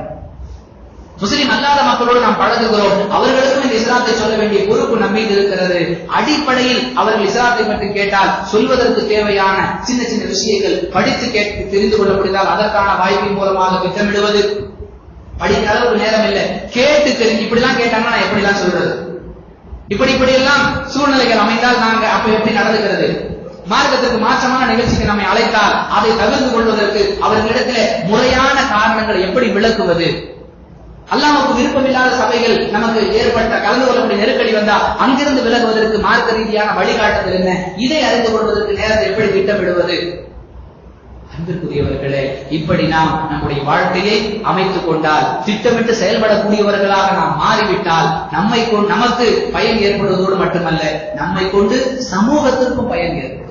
முஸ்லிம் அல்லாத மக்களோடு நாம் பழகுகிறோம், அவர்களுக்கும் இந்த இஸ்லாத்தை சொல்ல வேண்டிய பொறுப்பு நம் மீது இருக்கிறது. அடிப்படையில் அவர்கள் இஸ்லாத்தை பற்றி கேட்டால் சொல்வதற்கு தேவையான சின்ன சின்ன விஷயங்கள் படித்து கேட்டு தெரிந்து கொள்ள முடிந்தால் அதற்கான வாய்ப்பின் மூலமாக திட்டமிடுவது. படிக்கிற அளவுக்கு நேரம் இல்லை, கேட்டு தெரிஞ்சு இப்படிலாம் கேட்டாங்கன்னா நான் எப்படிலாம் சொல்றது, இப்படி எல்லாம் சூழ்நிலைகள் அமைந்தால் நாங்க அப்ப எப்படி நடந்துகிறது, மார்க்கத்திற்கு மாற்றமான நிகழ்ச்சிக்கு நம்மை அழைத்தால் அதை தவிர்த்து கொள்வதற்கு அவர்களிடத்தில் முறையான காரணங்களை எப்படி விளக்குவது, அல்லாஹ்வுக்கு விருப்பமில்லாத சபைகள் நமக்கு ஏற்பட்ட கலந்து கொள்ளக்கூடிய நெருக்கடி வந்தால் அங்கிருந்து விலகுவதற்கு மார்க்க ரீதியான வழிகாட்டுதல் என்ன, இதை அறிந்து கொள்வதற்கு நேரத்தை எப்படி திட்டமிடுவது. அன்பிற்குரியவர்களே, இப்படி நாம் நம்முடைய வாழ்க்கையை அமைத்துக் கொண்டால், திட்டமிட்டு செயல்படக்கூடியவர்களாக நாம் மாறிவிட்டால், நமக்கு பயன் ஏற்படுவதோடு மட்டுமல்ல, நம்மை கொண்டு சமூகத்திற்கும் பயன் ஏற்படும்.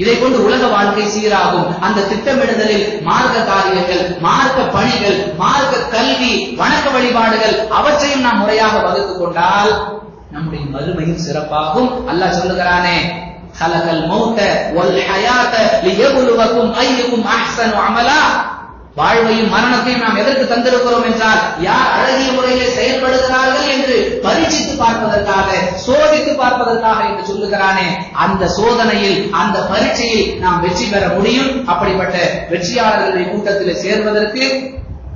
இதை கொண்டு உலக வாழ்க்கை சீராகும். அந்த திட்டமிடுதலில் மார்க்க காரியங்கள், மார்க்க பணிகள், மார்க்க கல்வி, வணக்க வழிபாடுகள் அவற்றையும் நாம் முறையாக வகுத்துக் கொண்டால் நம்முடைய மறுமையும் சிறப்பாகும். அல்லாஹ் சொல்லுகிறானே, خلقல் மௌத வல் ஹயாத லியப்லுவக்கும் அய்யுக்கும் அஹ்ஸனு அமலா. வாழ்வையும் மரணத்தையும் நாம் எதற்கு தந்திருக்கிறோம் என்றால், யார் அழகிய முறையிலே செயல்படுகிறார்கள் என்று பரீட்சித்து பார்ப்பதற்காக, சோதித்து பார்ப்பதற்காக என்று சொல்லுகிறானே. அந்த சோதனையில், அந்த பரீட்சையில் நாம் வெற்றி பெற முடியும். அப்படிப்பட்ட வெற்றியாளர்களுடைய கூட்டத்தில் சேர்வதற்கு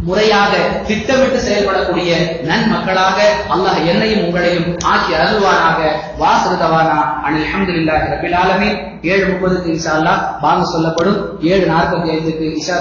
முறையாக திட்டமிட்டு செயல்படக்கூடிய நன்மக்களாக அல்லாஹ் என்னையும் உங்களையும் ஆக்கி அருள்வானாக. வாஸ்ருதவானா அனில் அல்ஹம்துலில்லாஹி ரப்பில் ஆலமீன். 7:30க்கு இன்ஷா அல்லாஹ் பாங்கு சொல்லப்படும். 7:45க்கு இஷா